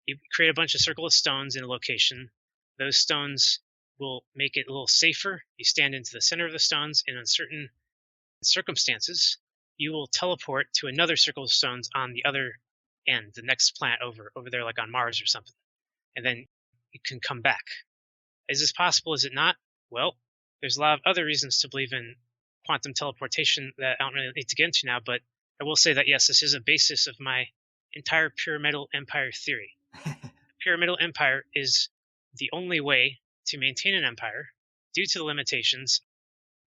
S3: You create a bunch of circle of stones in a location. Those stones will make it a little safer. You stand into the center of the stones, and in certain circumstances, you will teleport to another circle of stones on the other end, the next planet over there, like on Mars or something. And then you can come back. Is this possible? Is it not? Well, there's a lot of other reasons to believe in quantum teleportation that I don't really need to get into now, but I will say that, yes, this is a basis of my entire pyramidal empire theory. Pyramidal empire is the only way to maintain an empire due to the limitations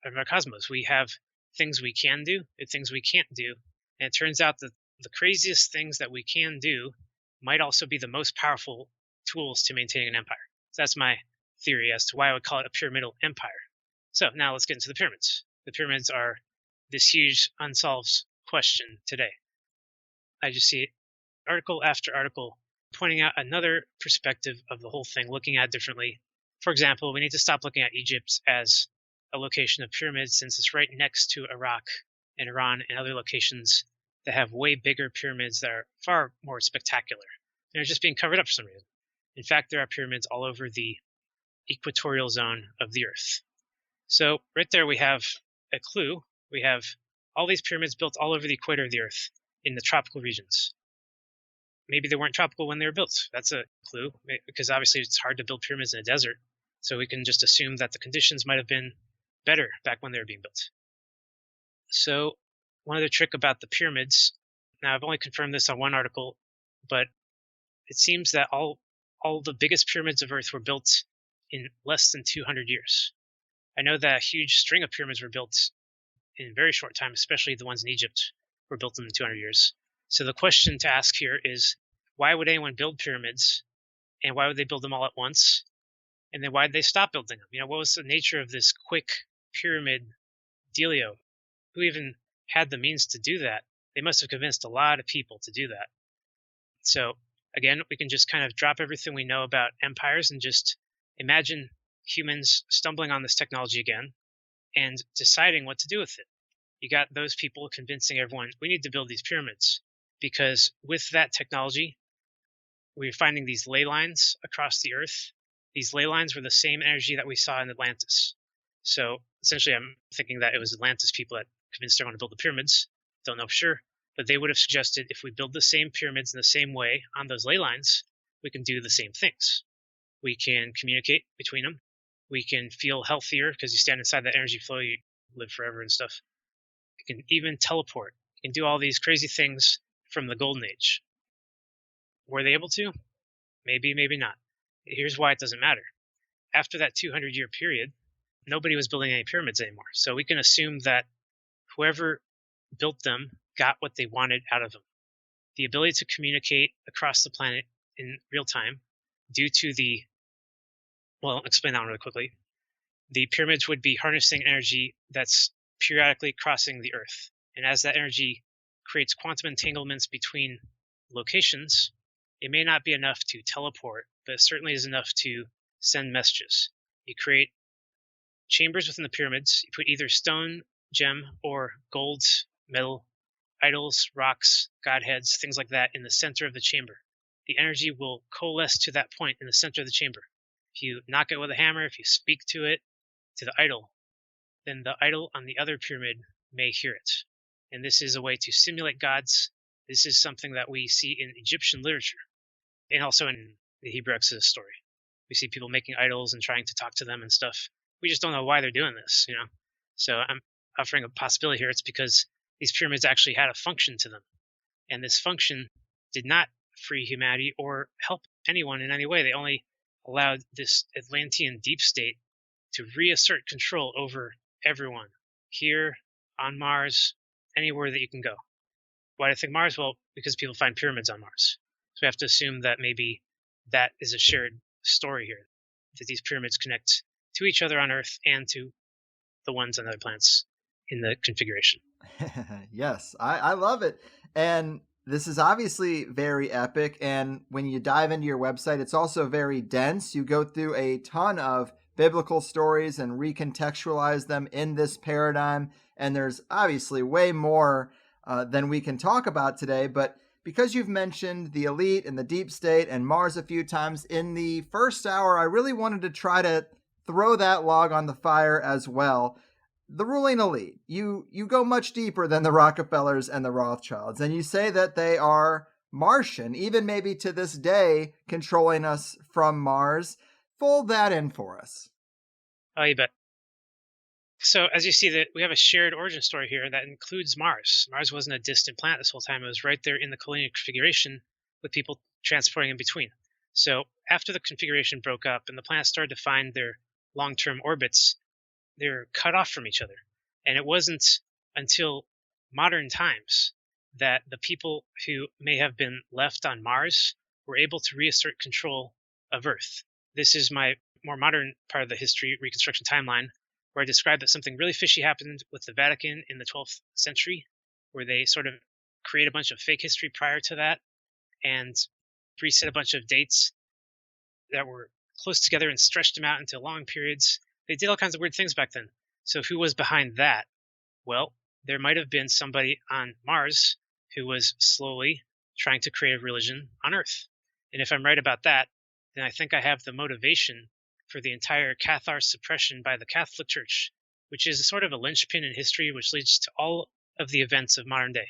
S3: of our cosmos. We have things we can do and things we can't do, and it turns out that the craziest things that we can do might also be the most powerful tools to maintaining an empire. So that's my theory as to why I would call it a pyramidal empire. So now let's get into the pyramids. The pyramids are this huge unsolved question today. I just see article after article pointing out another perspective of the whole thing, looking at it differently. For example, we need to stop looking at Egypt as a location of pyramids, since it's right next to Iraq and Iran and other locations that have way bigger pyramids that are far more spectacular. They're just being covered up for some reason. In fact, there are pyramids all over the equatorial zone of the Earth. So right there we have a clue. We have all these pyramids built all over the equator of the Earth in the tropical regions. Maybe they weren't tropical when they were built. That's a clue, because obviously it's hard to build pyramids in a desert. So we can just assume that the conditions might have been better back when they were being built. So one other trick about the pyramids, now I've only confirmed this on one article, but it seems that all the biggest pyramids of Earth were built in less than 200 years. I know that a huge string of pyramids were built in a very short time, especially the ones in Egypt were built in 200 years. So the question to ask here is, why would anyone build pyramids, and why would they build them all at once? And then why did they stop building them? What was the nature of this quick pyramid dealio? Who even had the means to do that? They must have convinced a lot of people to do that. So again, we can just kind of drop everything we know about empires and just imagine humans stumbling on this technology again and deciding what to do with it. You got those people convincing everyone, we need to build these pyramids, because with that technology, we're finding these ley lines across the Earth. These ley lines were the same energy that we saw in Atlantis. So essentially, I'm thinking that it was Atlantis people that convinced everyone to build the pyramids. Don't know for sure, but they would have suggested if we build the same pyramids in the same way on those ley lines, we can do the same things. We can communicate between them. We can feel healthier because you stand inside that energy flow, you live forever and stuff. You can even teleport. You can do all these crazy things from the Golden Age. Were they able to? Maybe, maybe not. Here's why it doesn't matter. After that 200-year period, nobody was building any pyramids anymore. So we can assume that whoever built them got what they wanted out of them. The ability to communicate across the planet in real time due to well, I'll explain that one really quickly. The pyramids would be harnessing energy that's periodically crossing the Earth. And as that energy creates quantum entanglements between locations, it may not be enough to teleport, but it certainly is enough to send messages. You create chambers within the pyramids. You put either stone, gem, or gold, metal, idols, rocks, godheads, things like that in the center of the chamber. The energy will coalesce to that point in the center of the chamber. If you knock it with a hammer, if you speak to it, to the idol, then the idol on the other pyramid may hear it. And this is a way to simulate gods. This is something that we see in Egyptian literature and also in the Hebrew Exodus story. We see people making idols and trying to talk to them and stuff. We just don't know why they're doing this, So I'm offering a possibility here. It's because these pyramids actually had a function to them. And this function did not free humanity or help anyone in any way. They only allowed this Atlantean deep state to reassert control over everyone here, on Mars, anywhere that you can go. Why do I think Mars? Well, because people find pyramids on Mars. So we have to assume that maybe that is a shared story here, that these pyramids connect to each other on Earth and to the ones on other planets in the configuration.
S4: Yes, I love it. And this is obviously very epic. And when you dive into your website, it's also very dense. You go through a ton of biblical stories and recontextualize them in this paradigm. And there's obviously way more than we can talk about today. But because you've mentioned the elite and the deep state and Mars a few times in the first hour, I really wanted to try to throw that log on the fire as well. The ruling elite, you go much deeper than the Rockefellers and the Rothschilds, and you say that they are Martian, even maybe to this day controlling us from Mars. Fold that in for us.
S3: Oh, you bet. So as you see, that we have a shared origin story here that includes Mars. Mars wasn't a distant planet this whole time. It was right there in the collinear configuration with people transporting in between. So after the configuration broke up and the planets started to find their long-term orbits, they're cut off from each other. And it wasn't until modern times that the people who may have been left on Mars were able to reassert control of Earth. This is my more modern part of the history reconstruction timeline, where I described that something really fishy happened with the Vatican in the 12th century, where they sort of create a bunch of fake history prior to that and reset a bunch of dates that were close together and stretched them out into long periods. They did all kinds of weird things back then. So who was behind that? Well, there might have been somebody on Mars who was slowly trying to create a religion on Earth. And if I'm right about that, then I think I have the motivation for the entire Cathar suppression by the Catholic Church, which is sort of a linchpin in history, which leads to all of the events of modern day,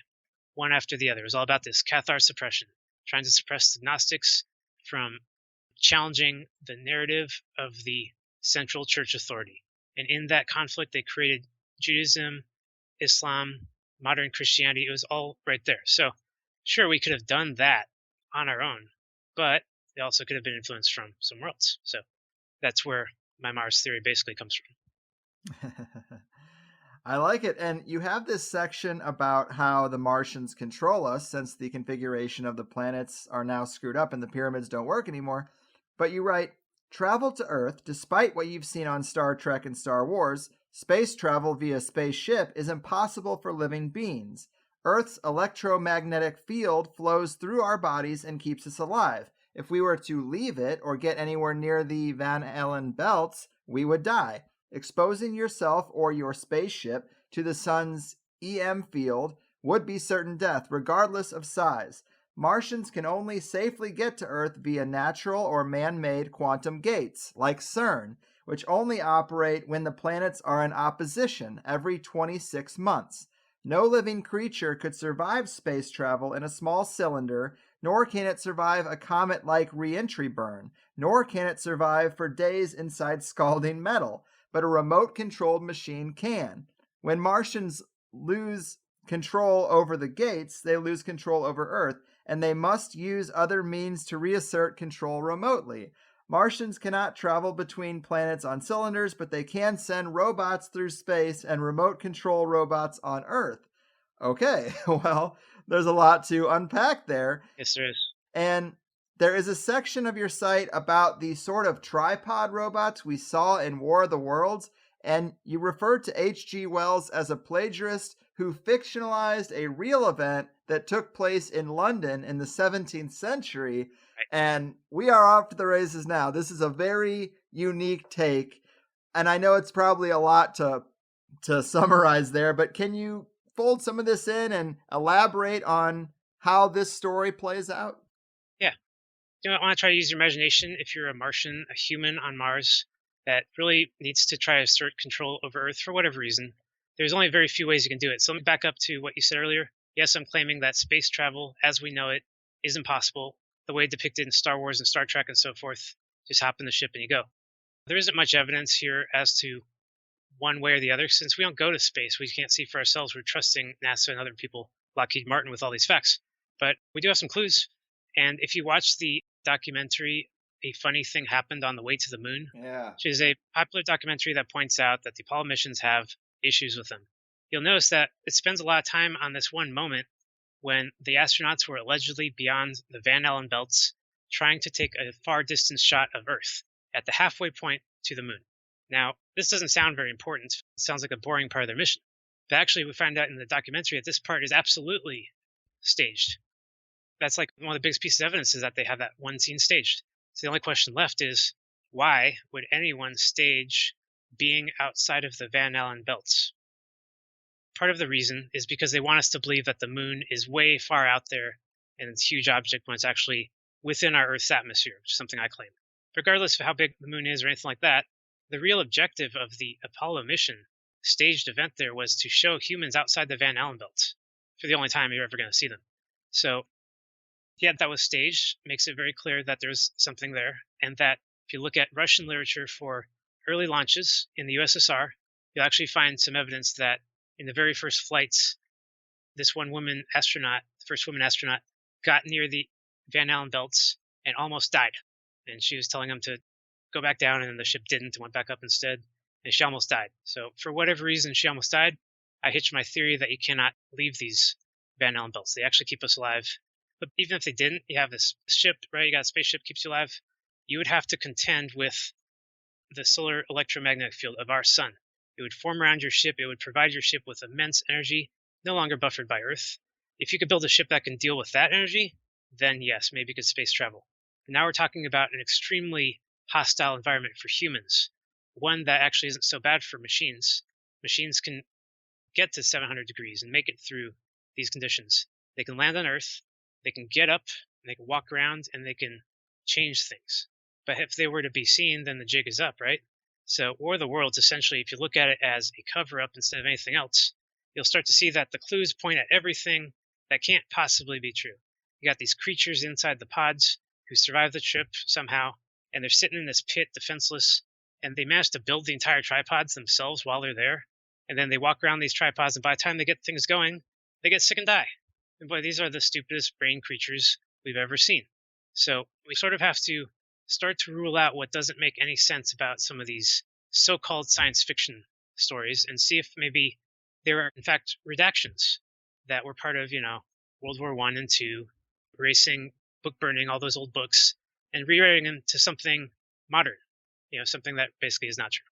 S3: one after the other. It was all about this Cathar suppression, trying to suppress the Gnostics from challenging the narrative of the central church authority. And in that conflict, they created Judaism, Islam, modern Christianity. It was all right there. So sure, we could have done that on our own, but they also could have been influenced from somewhere else. So that's where my Mars theory basically comes from.
S4: I like it. And you have this section about how the Martians control us since the configuration of the planets are now screwed up and the pyramids don't work anymore. But you write, travel to Earth, despite what you've seen on Star Trek and Star Wars, space travel via spaceship is impossible for living beings. Earth's electromagnetic field flows through our bodies and keeps us alive. If we were to leave it or get anywhere near the Van Allen belts, we would die. Exposing yourself or your spaceship to the sun's EM field would be certain death, regardless of size. Martians can only safely get to Earth via natural or man-made quantum gates, like CERN, which only operate when the planets are in opposition every 26 months. No living creature could survive space travel in a small cylinder, nor can it survive a comet-like re-entry burn, nor can it survive for days inside scalding metal. But a remote-controlled machine can. When Martians lose control over the gates, they lose control over Earth, and they must use other means to reassert control remotely. Martians cannot travel between planets on cylinders, but they can send robots through space and remote control robots on Earth. Okay, well, there's a lot to unpack there.
S3: Yes, there is.
S4: And there is a section of your site about the sort of tripod robots we saw in War of the Worlds, and you referred to H.G. Wells as a plagiarist who fictionalized a real event that took place in London in the 17th century.
S3: Right.
S4: And we are off to the races now. This is a very unique take, and I know it's probably a lot to summarize there, but can you fold some of this in and elaborate on how this story plays out?
S3: Yeah. You know, I want to try to use your imagination. If you're a Martian, a human on Mars that really needs to try to assert control over Earth for whatever reason, there's only very few ways you can do it. So let me back up to what you said earlier. Yes, I'm claiming that space travel, as we know it, is impossible. The way depicted in Star Wars and Star Trek and so forth, just hop in the ship and you go. There isn't much evidence here as to one way or the other. Since we don't go to space, we can't see for ourselves. We're trusting NASA and other people, Lockheed Martin, with all these facts. But we do have some clues. And if you watch the documentary, A Funny Thing Happened on the Way to the Moon, which is a popular documentary that points out that the Apollo missions have issues with them. You'll notice that it spends a lot of time on this one moment when the astronauts were allegedly beyond the Van Allen belts trying to take a far distance shot of Earth at the halfway point to the moon. Now, this doesn't sound very important. It sounds like a boring part of their mission. But actually, we find out in the documentary that this part is absolutely staged. That's like one of the biggest pieces of evidence is that they have that one scene staged. So the only question left is, why would anyone stage being outside of the Van Allen belts? Part of the reason is because they want us to believe that the moon is way far out there and it's a huge object when it's actually within our Earth's atmosphere, which is something I claim. Regardless of how big the moon is or anything like that, the real objective of the Apollo mission staged event there was to show humans outside the Van Allen belts for the only time you're ever going to see them. So, yeah, that was staged. Makes it very clear that there's something there, and that if you look at Russian literature for early launches in the USSR, you'll actually find some evidence that in the very first flights, this one woman astronaut, the first woman astronaut, got near the Van Allen belts and almost died. And she was telling them to go back down, and then the ship didn't and went back up instead, and she almost died. So for whatever reason she almost died, I hitched my theory that you cannot leave these Van Allen belts. They actually keep us alive. But even if they didn't, you have this ship, right? You got a spaceship, keeps you alive. You would have to contend with the solar electromagnetic field of our sun. It would form around your ship. It would provide your ship with immense energy, no longer buffered by Earth. If you could build a ship that can deal with that energy, then yes, maybe you could space travel. But now we're talking about an extremely hostile environment for humans, one that actually isn't so bad for machines. Machines can get to 700 degrees and make it through these conditions. They can land on Earth, they can get up, and they can walk around, and they can change things. But if they were to be seen, then the jig is up, right? So War of the Worlds, essentially, if you look at it as a cover-up instead of anything else, you'll start to see that the clues point at everything that can't possibly be true. You got these creatures inside the pods who survived the trip somehow, and they're sitting in this pit defenseless, and they managed to build the entire tripods themselves while they're there. And then they walk around these tripods, and by the time they get things going, they get sick and die. And boy, these are the stupidest brain creatures we've ever seen. So we sort of have to start to rule out what doesn't make any sense about some of these so-called science fiction stories and see if maybe there are, in fact, redactions that were part of, World War I and II, erasing, book burning, all those old books, and rewriting them to something modern, something that basically is not true.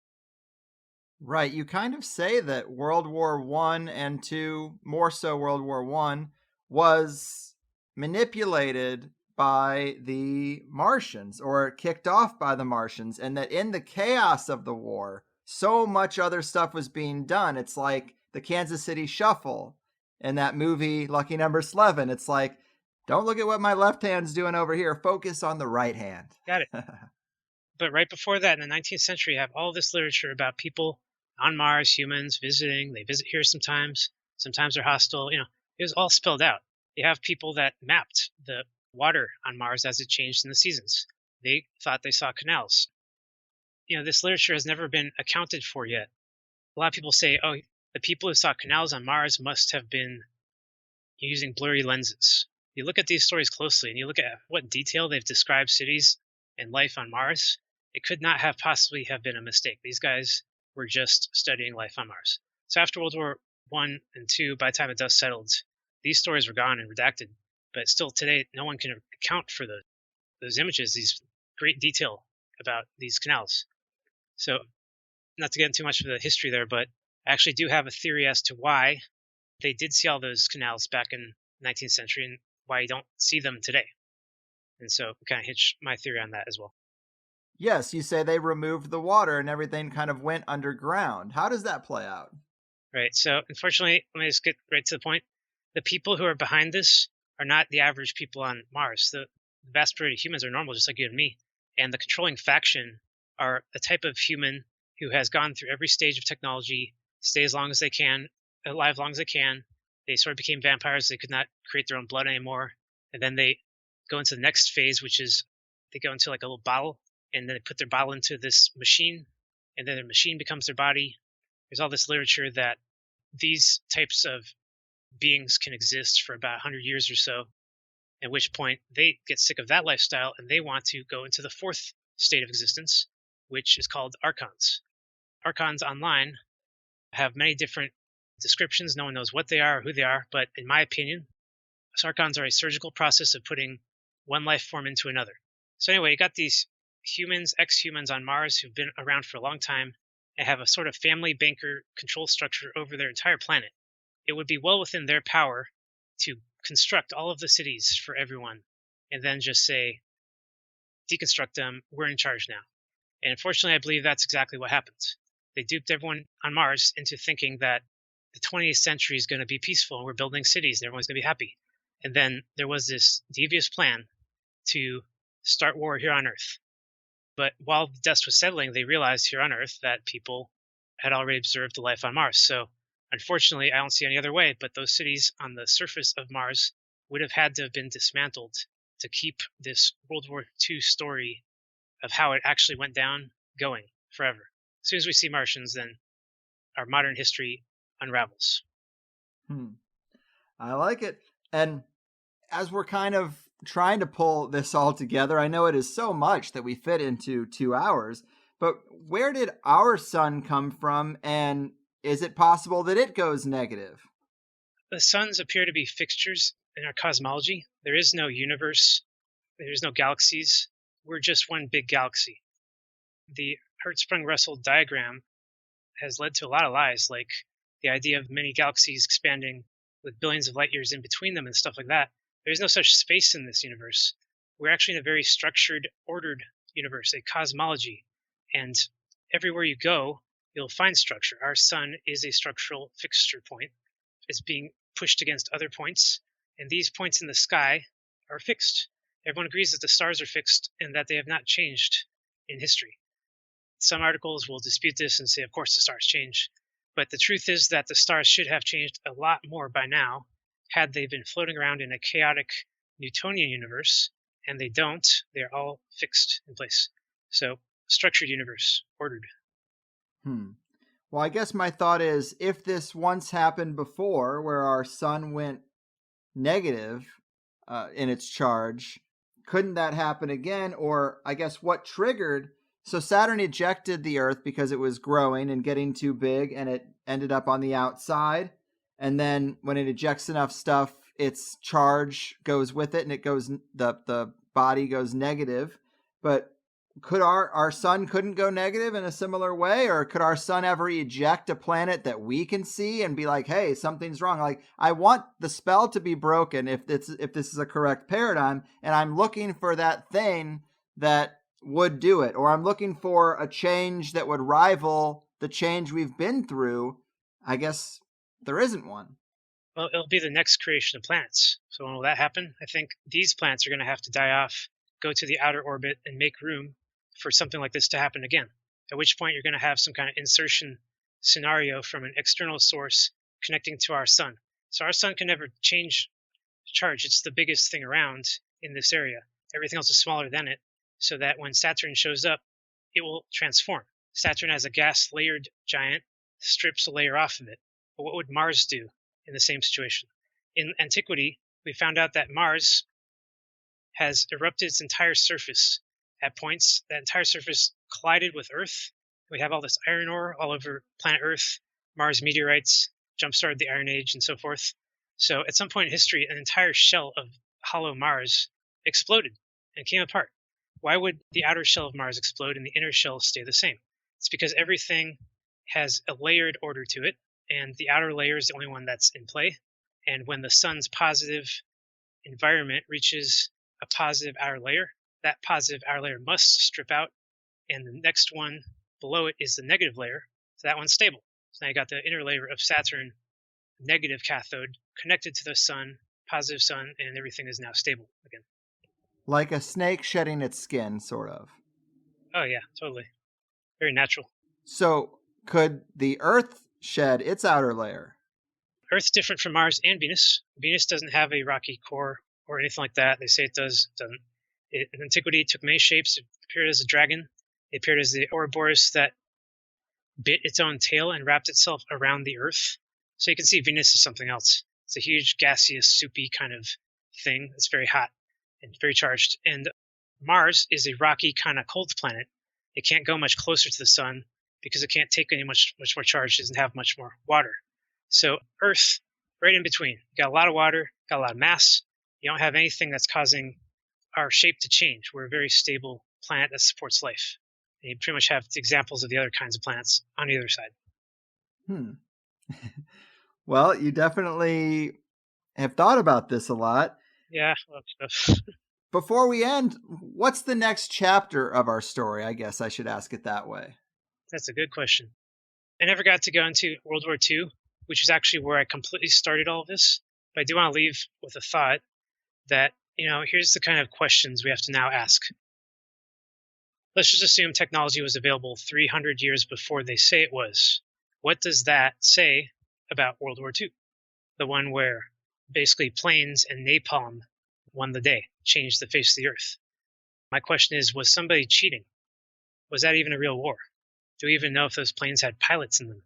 S4: Right. You kind of say that World War I and II, more so World War I, was manipulated by the Martians or kicked off by the Martians, and that in the chaos of the war, so much other stuff was being done. It's like the Kansas City Shuffle in that movie, Lucky Number 11. It's like, don't look at what my left hand's doing over here. Focus on the right hand.
S3: Got it. But right before that, in the 19th century, you have all this literature about people on Mars, humans visiting. They visit here sometimes. Sometimes they're hostile. It was all spelled out. You have people that mapped the water on Mars as it changed in the seasons. They thought they saw canals. This literature has never been accounted for yet. A lot of people say, oh, the people who saw canals on Mars must have been using blurry lenses. You look at these stories closely and you look at what detail they've described cities and life on Mars. It could not have possibly have been a mistake. These guys were just studying life on Mars. So after World War I and II, by the time the dust settled, these stories were gone and redacted. But still today, no one can account for those images, these great detail about these canals. So not to get into too much of the history there, but I actually do have a theory as to why they did see all those canals back in the 19th century and why you don't see them today. And so kind of hitch my theory on that as well.
S4: Yes, you say they removed the water and everything kind of went underground. How does that play out?
S3: Right. So unfortunately, let me just get right to the point. The people who are behind this are not the average people on Mars. The vast majority of humans are normal, just like you and me. And the controlling faction are a type of human who has gone through every stage of technology, stay as long as they can, alive as long as they can. They sort of became vampires. They could not create their own blood anymore. And then they go into the next phase, which is they go into like a little bottle, and then they put their bottle into this machine, and then their machine becomes their body. There's all this literature that these types of beings can exist for about 100 years or so, at which point they get sick of that lifestyle and they want to go into the fourth state of existence, which is called archons. Archons online have many different descriptions. No one knows what they are or who they are, but in my opinion, archons are a surgical process of putting one life form into another. So anyway, you got these humans, ex-humans on Mars who've been around for a long time and have a sort of family banker control structure over their entire planet. It would be well within their power to construct all of the cities for everyone and then just say, deconstruct them, we're in charge now. And unfortunately, I believe that's exactly what happens. They duped everyone on Mars into thinking that the 20th century is going to be peaceful and we're building cities and everyone's going to be happy. And then there was this devious plan to start war here on Earth. But while the dust was settling, they realized here on Earth that people had already observed the life on Mars. So unfortunately, I don't see any other way, but those cities on the surface of Mars would have had to have been dismantled to keep this World War II story of how it actually went down going forever. As soon as we see Martians, then our modern history unravels.
S4: I like it. And as we're kind of trying to pull this all together, I know it is so much that we fit into 2 hours, but where did our sun come from, and is it possible that it goes negative?
S3: The suns appear to be fixtures in our cosmology. There is no universe. There's no galaxies. We're just one big galaxy. The Hertzsprung-Russell diagram has led to a lot of lies, like the idea of many galaxies expanding with billions of light years in between them and stuff like that. There's no such space in this universe. We're actually in a very structured, ordered universe, a cosmology. And everywhere you go, you'll find structure. Our sun is a structural fixture point. It's being pushed against other points, And these points in the sky are fixed. Everyone agrees that the stars are fixed and that they have not changed in history. Some articles will dispute this and say, of course, the stars change. But the truth is that the stars should have changed a lot more by now had they been floating around in a chaotic Newtonian universe, and they don't. They're all fixed in place. So, structured universe, ordered.
S4: Well, I guess my thought is, if this once happened before, where our sun went negative in its charge, couldn't that happen again? Or I guess what triggered... So Saturn ejected the Earth because it was growing and getting too big, and it ended up on the outside. And then when it ejects enough stuff, its charge goes with it, and it goes, the body goes negative. But could our sun couldn't go negative in a similar way? Or could our sun ever eject a planet that we can see and be like, hey, something's wrong? Like, I want the spell to be broken if this is a correct paradigm, and I'm looking for that thing that would do it, or I'm looking for a change that would rival the change we've been through. I guess there isn't one.
S3: Well, it'll be the next creation of planets. So when will that happen? I think these planets are going to have to die off, go to the outer orbit, and make room for something like this to happen again. At which point you're going to have some kind of insertion scenario from an external source connecting to our sun. So our sun can never change charge. It's the biggest thing around in this area. Everything else is smaller than it, so that when Saturn shows up, it will transform. Saturn, as a gas-layered giant, strips a layer off of it. But what would Mars do in the same situation? In antiquity, we found out that Mars has erupted its entire surface at points. That entire surface collided with Earth. We have all this iron ore all over planet Earth, Mars meteorites, jump-started the Iron Age, and so forth. So at some point in history, an entire shell of hollow Mars exploded and came apart. Why would the outer shell of Mars explode and the inner shell stay the same? It's because everything has a layered order to it, and the outer layer is the only one that's in play. And when the sun's positive environment reaches a positive outer layer, that positive outer layer must strip out, and the next one below it is the negative layer, so that one's stable. So now you got the inner layer of Saturn, negative cathode, connected to the sun, positive sun, and everything is now stable again.
S4: Like a snake shedding its skin, sort of.
S3: Oh, yeah, totally. Very natural.
S4: So, could the Earth shed its outer layer?
S3: Earth's different from Mars and Venus. Venus doesn't have a rocky core or anything like that. They say it does. It doesn't. In antiquity, it took many shapes. It appeared as a dragon. It appeared as the Ouroboros that bit its own tail and wrapped itself around the Earth. So you can see Venus is something else. It's a huge, gaseous, soupy kind of thing. It's very hot and very charged. And Mars is a rocky, kind of cold planet. It can't go much closer to the sun because it can't take any much more charge. It doesn't have much more water. So Earth, right in between. You got a lot of water, got a lot of mass. You don't have anything that's causing our shape to change. We're a very stable planet that supports life. And you pretty much have examples of the other kinds of planets on the other side.
S4: Well, you definitely have thought about this a lot.
S3: Yeah, a lot of stuff.
S4: Before we end, what's the next chapter of our story? I guess I should ask it that way.
S3: That's a good question. I never got to go into World War II, which is actually where I completely started all of this. But I do want to leave with a thought that, here's the kind of questions we have to now ask. Let's just assume technology was available 300 years before they say it was. What does that say about World War II? The one where basically planes and napalm won the day, changed the face of the earth. My question is, was somebody cheating? Was that even a real war? Do we even know if those planes had pilots in them,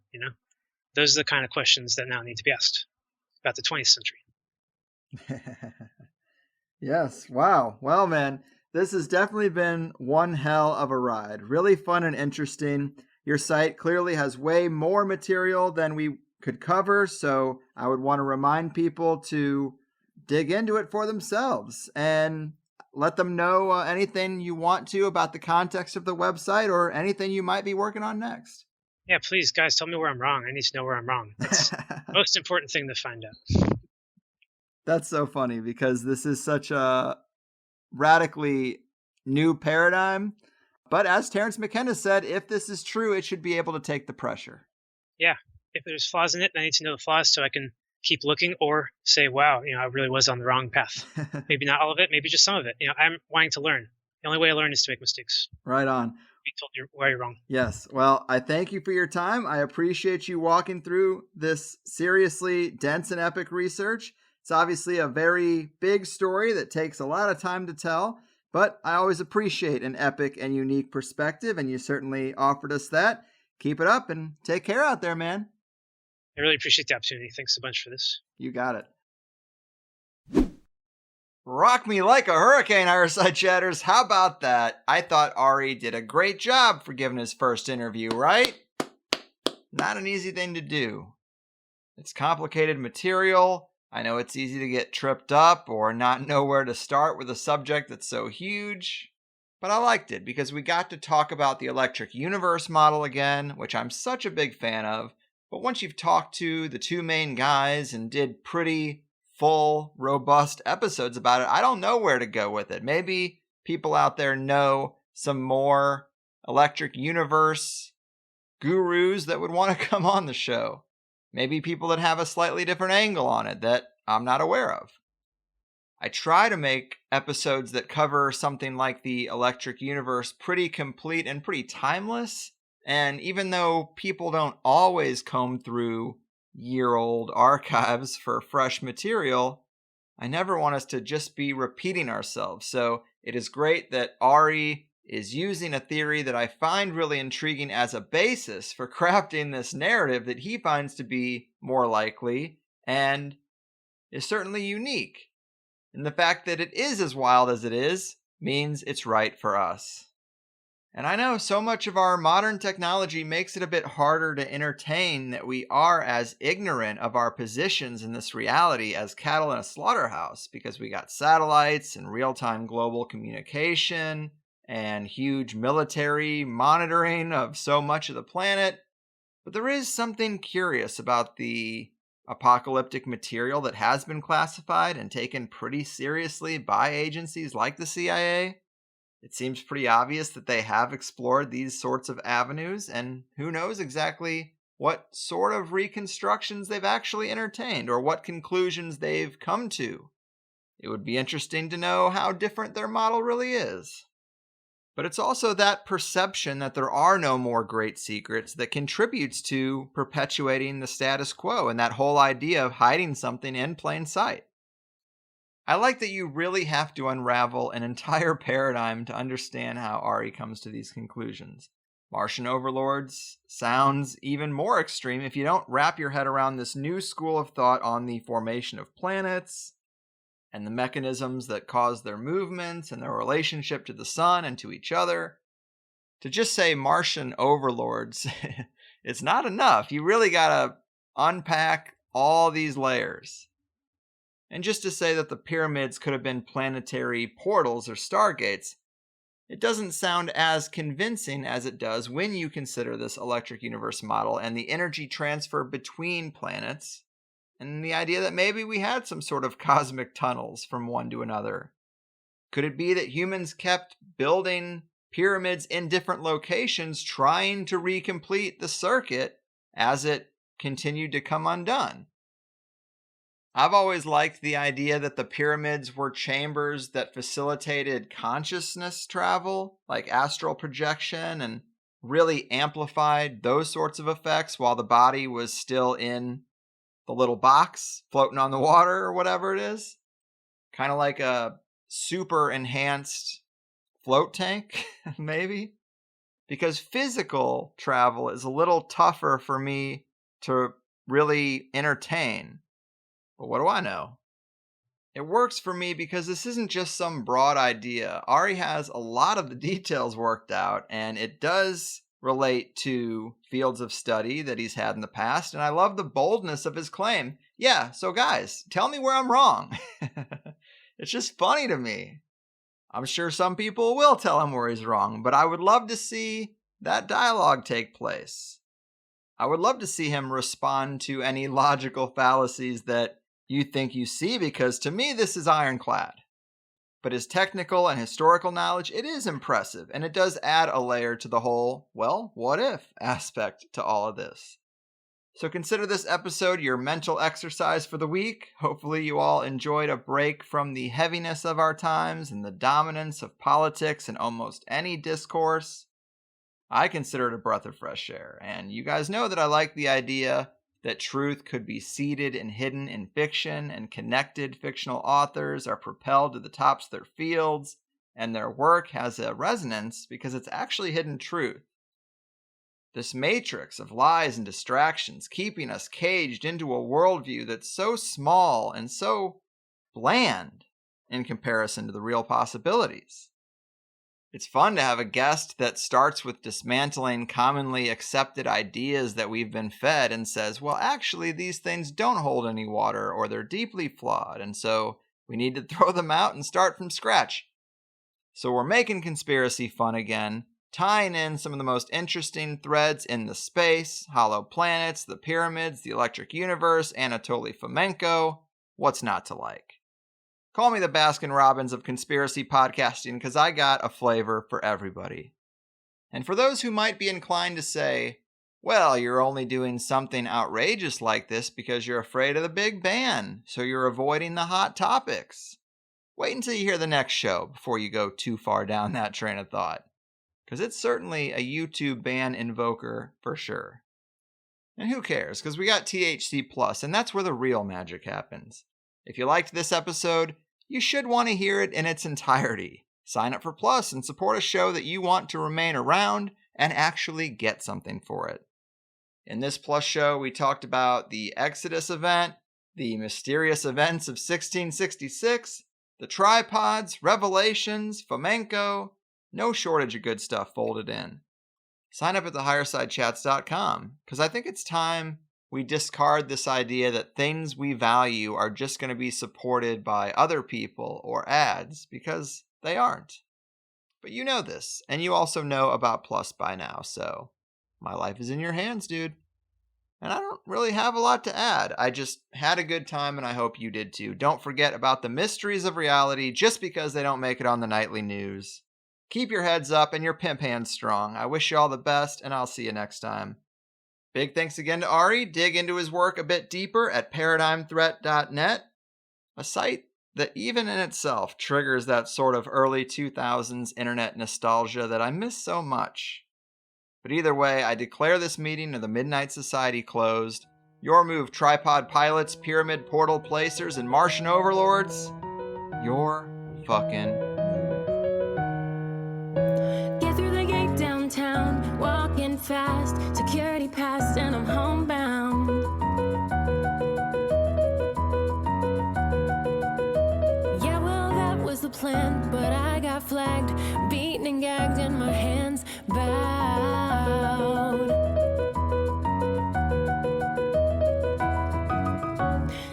S3: Those are the kind of questions that now need to be asked about the 20th century.
S4: Yes. Wow. Well, man, this has definitely been one hell of a ride. Really fun and interesting. Your site clearly has way more material than we could cover, so I would want to remind people to dig into it for themselves and let them know anything you want to about the context of the website or anything you might be working on next.
S3: Yeah, please, guys, tell me where I'm wrong. I need to know where I'm wrong. That's the most important thing to find out.
S4: That's so funny because this is such a radically new paradigm. But as Terence McKenna said, if this is true, it should be able to take the pressure.
S3: Yeah. If there's flaws in it, I need to know the flaws so I can keep looking or say, wow, I really was on the wrong path. Maybe not all of it, maybe just some of it. I'm wanting to learn. The only way I learn is to make mistakes.
S4: Right on.
S3: Be told why you're wrong.
S4: Yes. Well, I thank you for your time. I appreciate you walking through this seriously dense and epic research. It's obviously a very big story that takes a lot of time to tell, but I always appreciate an epic and unique perspective, and you certainly offered us that. Keep it up and take care out there, man.
S3: I really appreciate the opportunity. Thanks a bunch for this.
S4: You got it. Rock me like a hurricane, Fireside Chatters. How about that? I thought Ari did a great job for giving his first interview, right? Not an easy thing to do. It's complicated material. I know it's easy to get tripped up or not know where to start with a subject that's so huge. But I liked it because we got to talk about the electric universe model again, which I'm such a big fan of. But once you've talked to the two main guys and did pretty full, robust episodes about it, I don't know where to go with it. Maybe people out there know some more electric universe gurus that would want to come on the show. Maybe people that have a slightly different angle on it that I'm not aware of. I try to make episodes that cover something like the electric universe pretty complete and pretty timeless. And even though people don't always comb through year-old archives for fresh material, I never want us to just be repeating ourselves. So it is great that Ari is using a theory that I find really intriguing as a basis for crafting this narrative that he finds to be more likely and is certainly unique. And the fact that it is as wild as it is means it's right for us. And I know so much of our modern technology makes it a bit harder to entertain that we are as ignorant of our positions in this reality as cattle in a slaughterhouse, because we got satellites and real-time global communication and huge military monitoring of so much of the planet. But there is something curious about the apocalyptic material that has been classified and taken pretty seriously by agencies like the CIA. It seems pretty obvious that they have explored these sorts of avenues, and who knows exactly what sort of reconstructions they've actually entertained or what conclusions they've come to. It would be interesting to know how different their model really is. But it's also that perception that there are no more great secrets that contributes to perpetuating the status quo and that whole idea of hiding something in plain sight. I like that you really have to unravel an entire paradigm to understand how Ari comes to these conclusions. Martian Overlords sounds even more extreme if you don't wrap your head around this new school of thought on the formation of planets and the mechanisms that cause their movements and their relationship to the sun and to each other. To just say Martian Overlords, it's not enough. You really gotta unpack all these layers. And just to say that the pyramids could have been planetary portals or stargates, it doesn't sound as convincing as it does when you consider this electric universe model and the energy transfer between planets, and the idea that maybe we had some sort of cosmic tunnels from one to another. Could it be that humans kept building pyramids in different locations, trying to recomplete the circuit as it continued to come undone? I've always liked the idea that the pyramids were chambers that facilitated consciousness travel, like astral projection, and really amplified those sorts of effects while the body was still in the little box floating on the water or whatever it is. Kind of like a super enhanced float tank, maybe? Because physical travel is a little tougher for me to really entertain. But what do I know? It works for me because this isn't just some broad idea. Ari has a lot of the details worked out, and it does relate to fields of study that he's had in the past, and I love the boldness of his claim. Yeah, so guys, tell me where I'm wrong. It's just funny to me. I'm sure some people will tell him where he's wrong, but I would love to see that dialogue take place. I would love to see him respond to any logical fallacies that you think you see, because to me this is ironclad. But his technical and historical knowledge, it is impressive, and it does add a layer to the whole, well, what if aspect to all of this. So consider this episode your mental exercise for the week. Hopefully you all enjoyed a break from the heaviness of our times and the dominance of politics in almost any discourse. I consider it a breath of fresh air, and you guys know that I like the idea that truth could be seated and hidden in fiction, and connected fictional authors are propelled to the tops of their fields, and their work has a resonance because it's actually hidden truth. This matrix of lies and distractions keeping us caged into a worldview that's so small and so bland in comparison to the real possibilities. It's fun to have a guest that starts with dismantling commonly accepted ideas that we've been fed and says, well, actually, these things don't hold any water or they're deeply flawed, and so we need to throw them out and start from scratch. So we're making conspiracy fun again, tying in some of the most interesting threads in the space, hollow planets, the pyramids, the electric universe, Anatoly Fomenko. What's not to like? Call me the Baskin-Robbins of conspiracy podcasting, because I got a flavor for everybody. And for those who might be inclined to say, well, you're only doing something outrageous like this because you're afraid of the big ban, so you're avoiding the hot topics. Wait until you hear the next show before you go too far down that train of thought, because it's certainly a YouTube ban invoker for sure. And who cares, because we got THC Plus, and that's where the real magic happens. If you liked this episode, you should want to hear it in its entirety. Sign up for Plus and support a show that you want to remain around and actually get something for it. In this Plus show, we talked about the Exodus event, the mysterious events of 1666, the tripods, revelations, Fomenko, no shortage of good stuff folded in. Sign up at thehighersidechats.com, because I think it's time we discard this idea that things we value are just going to be supported by other people or ads, because they aren't. But you know this, and you also know about Plus by now, so my life is in your hands, dude. And I don't really have a lot to add. I just had a good time, and I hope you did too. Don't forget about the mysteries of reality just because they don't make it on the nightly news. Keep your heads up and your pimp hands strong. I wish you all the best, and I'll see you next time. Big thanks again to Ari. Dig into his work a bit deeper at paradigmthreat.net, a site that even in itself triggers that sort of early 2000s internet nostalgia that I miss so much. But either way, I declare this meeting of the Midnight Society closed. Your move, tripod pilots, pyramid portal placers, and Martian overlords. Your fucking
S5: Get through the gate downtown, walking fast, security passed and I'm homebound. Yeah, well, that was the plan, but I got flagged, beaten and gagged, and my hands bowed.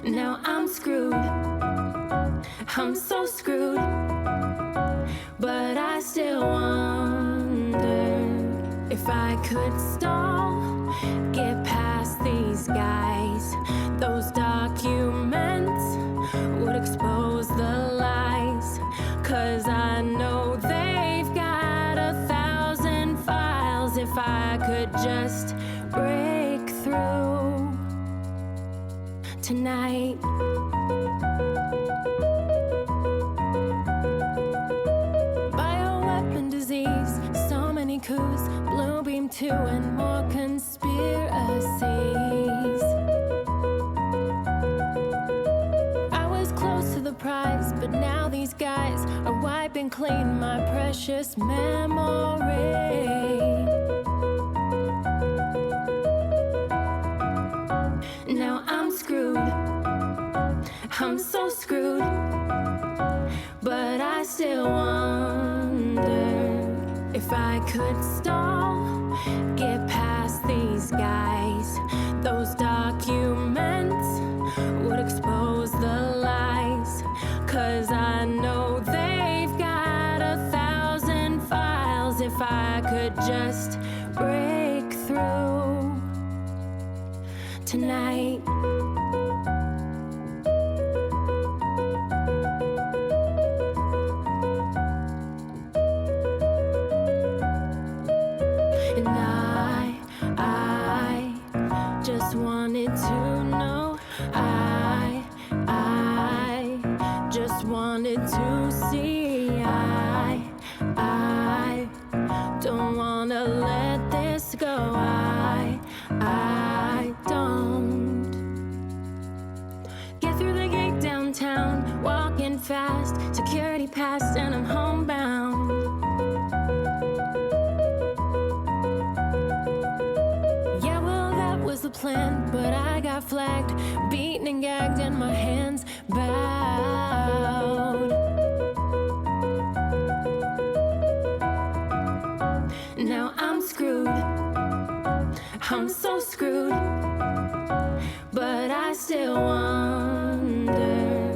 S5: Now I'm screwed, I'm so screwed, but I still wonder if I could stall, get past these guys. Those documents would expose the lies, 'cause I know they've got 1,000 files. If I could just break through tonight. Bioweapon disease, so many coups, blue beam 2 and more conspiracies. I was close to the prize, but now these guys are wiping clean my precious memory. Now I'm screwed, I'm so screwed, but I still wonder if I could stall, get past these guys. Those documents would expose the lies, 'cause I know they've got 1,000 files. If I could just break through tonight. And I just want wanted to see. I don't wanna let this go. I don't. Get through the gate downtown, walking fast, security passed and I'm homebound. Yeah, well, that was the plan, but I got flagged, beaten and gagged, and my hands bowed. Now I'm screwed, I'm so screwed, but I still wonder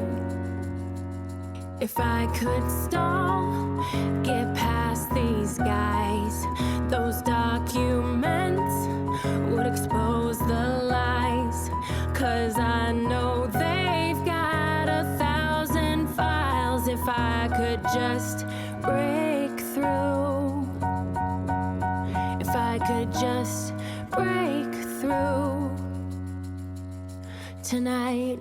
S5: if I could stall, get past these guys. Those documents would expose the lies, 'cause I know they've got 1,000 files. If I could just break through, if I could just break through tonight.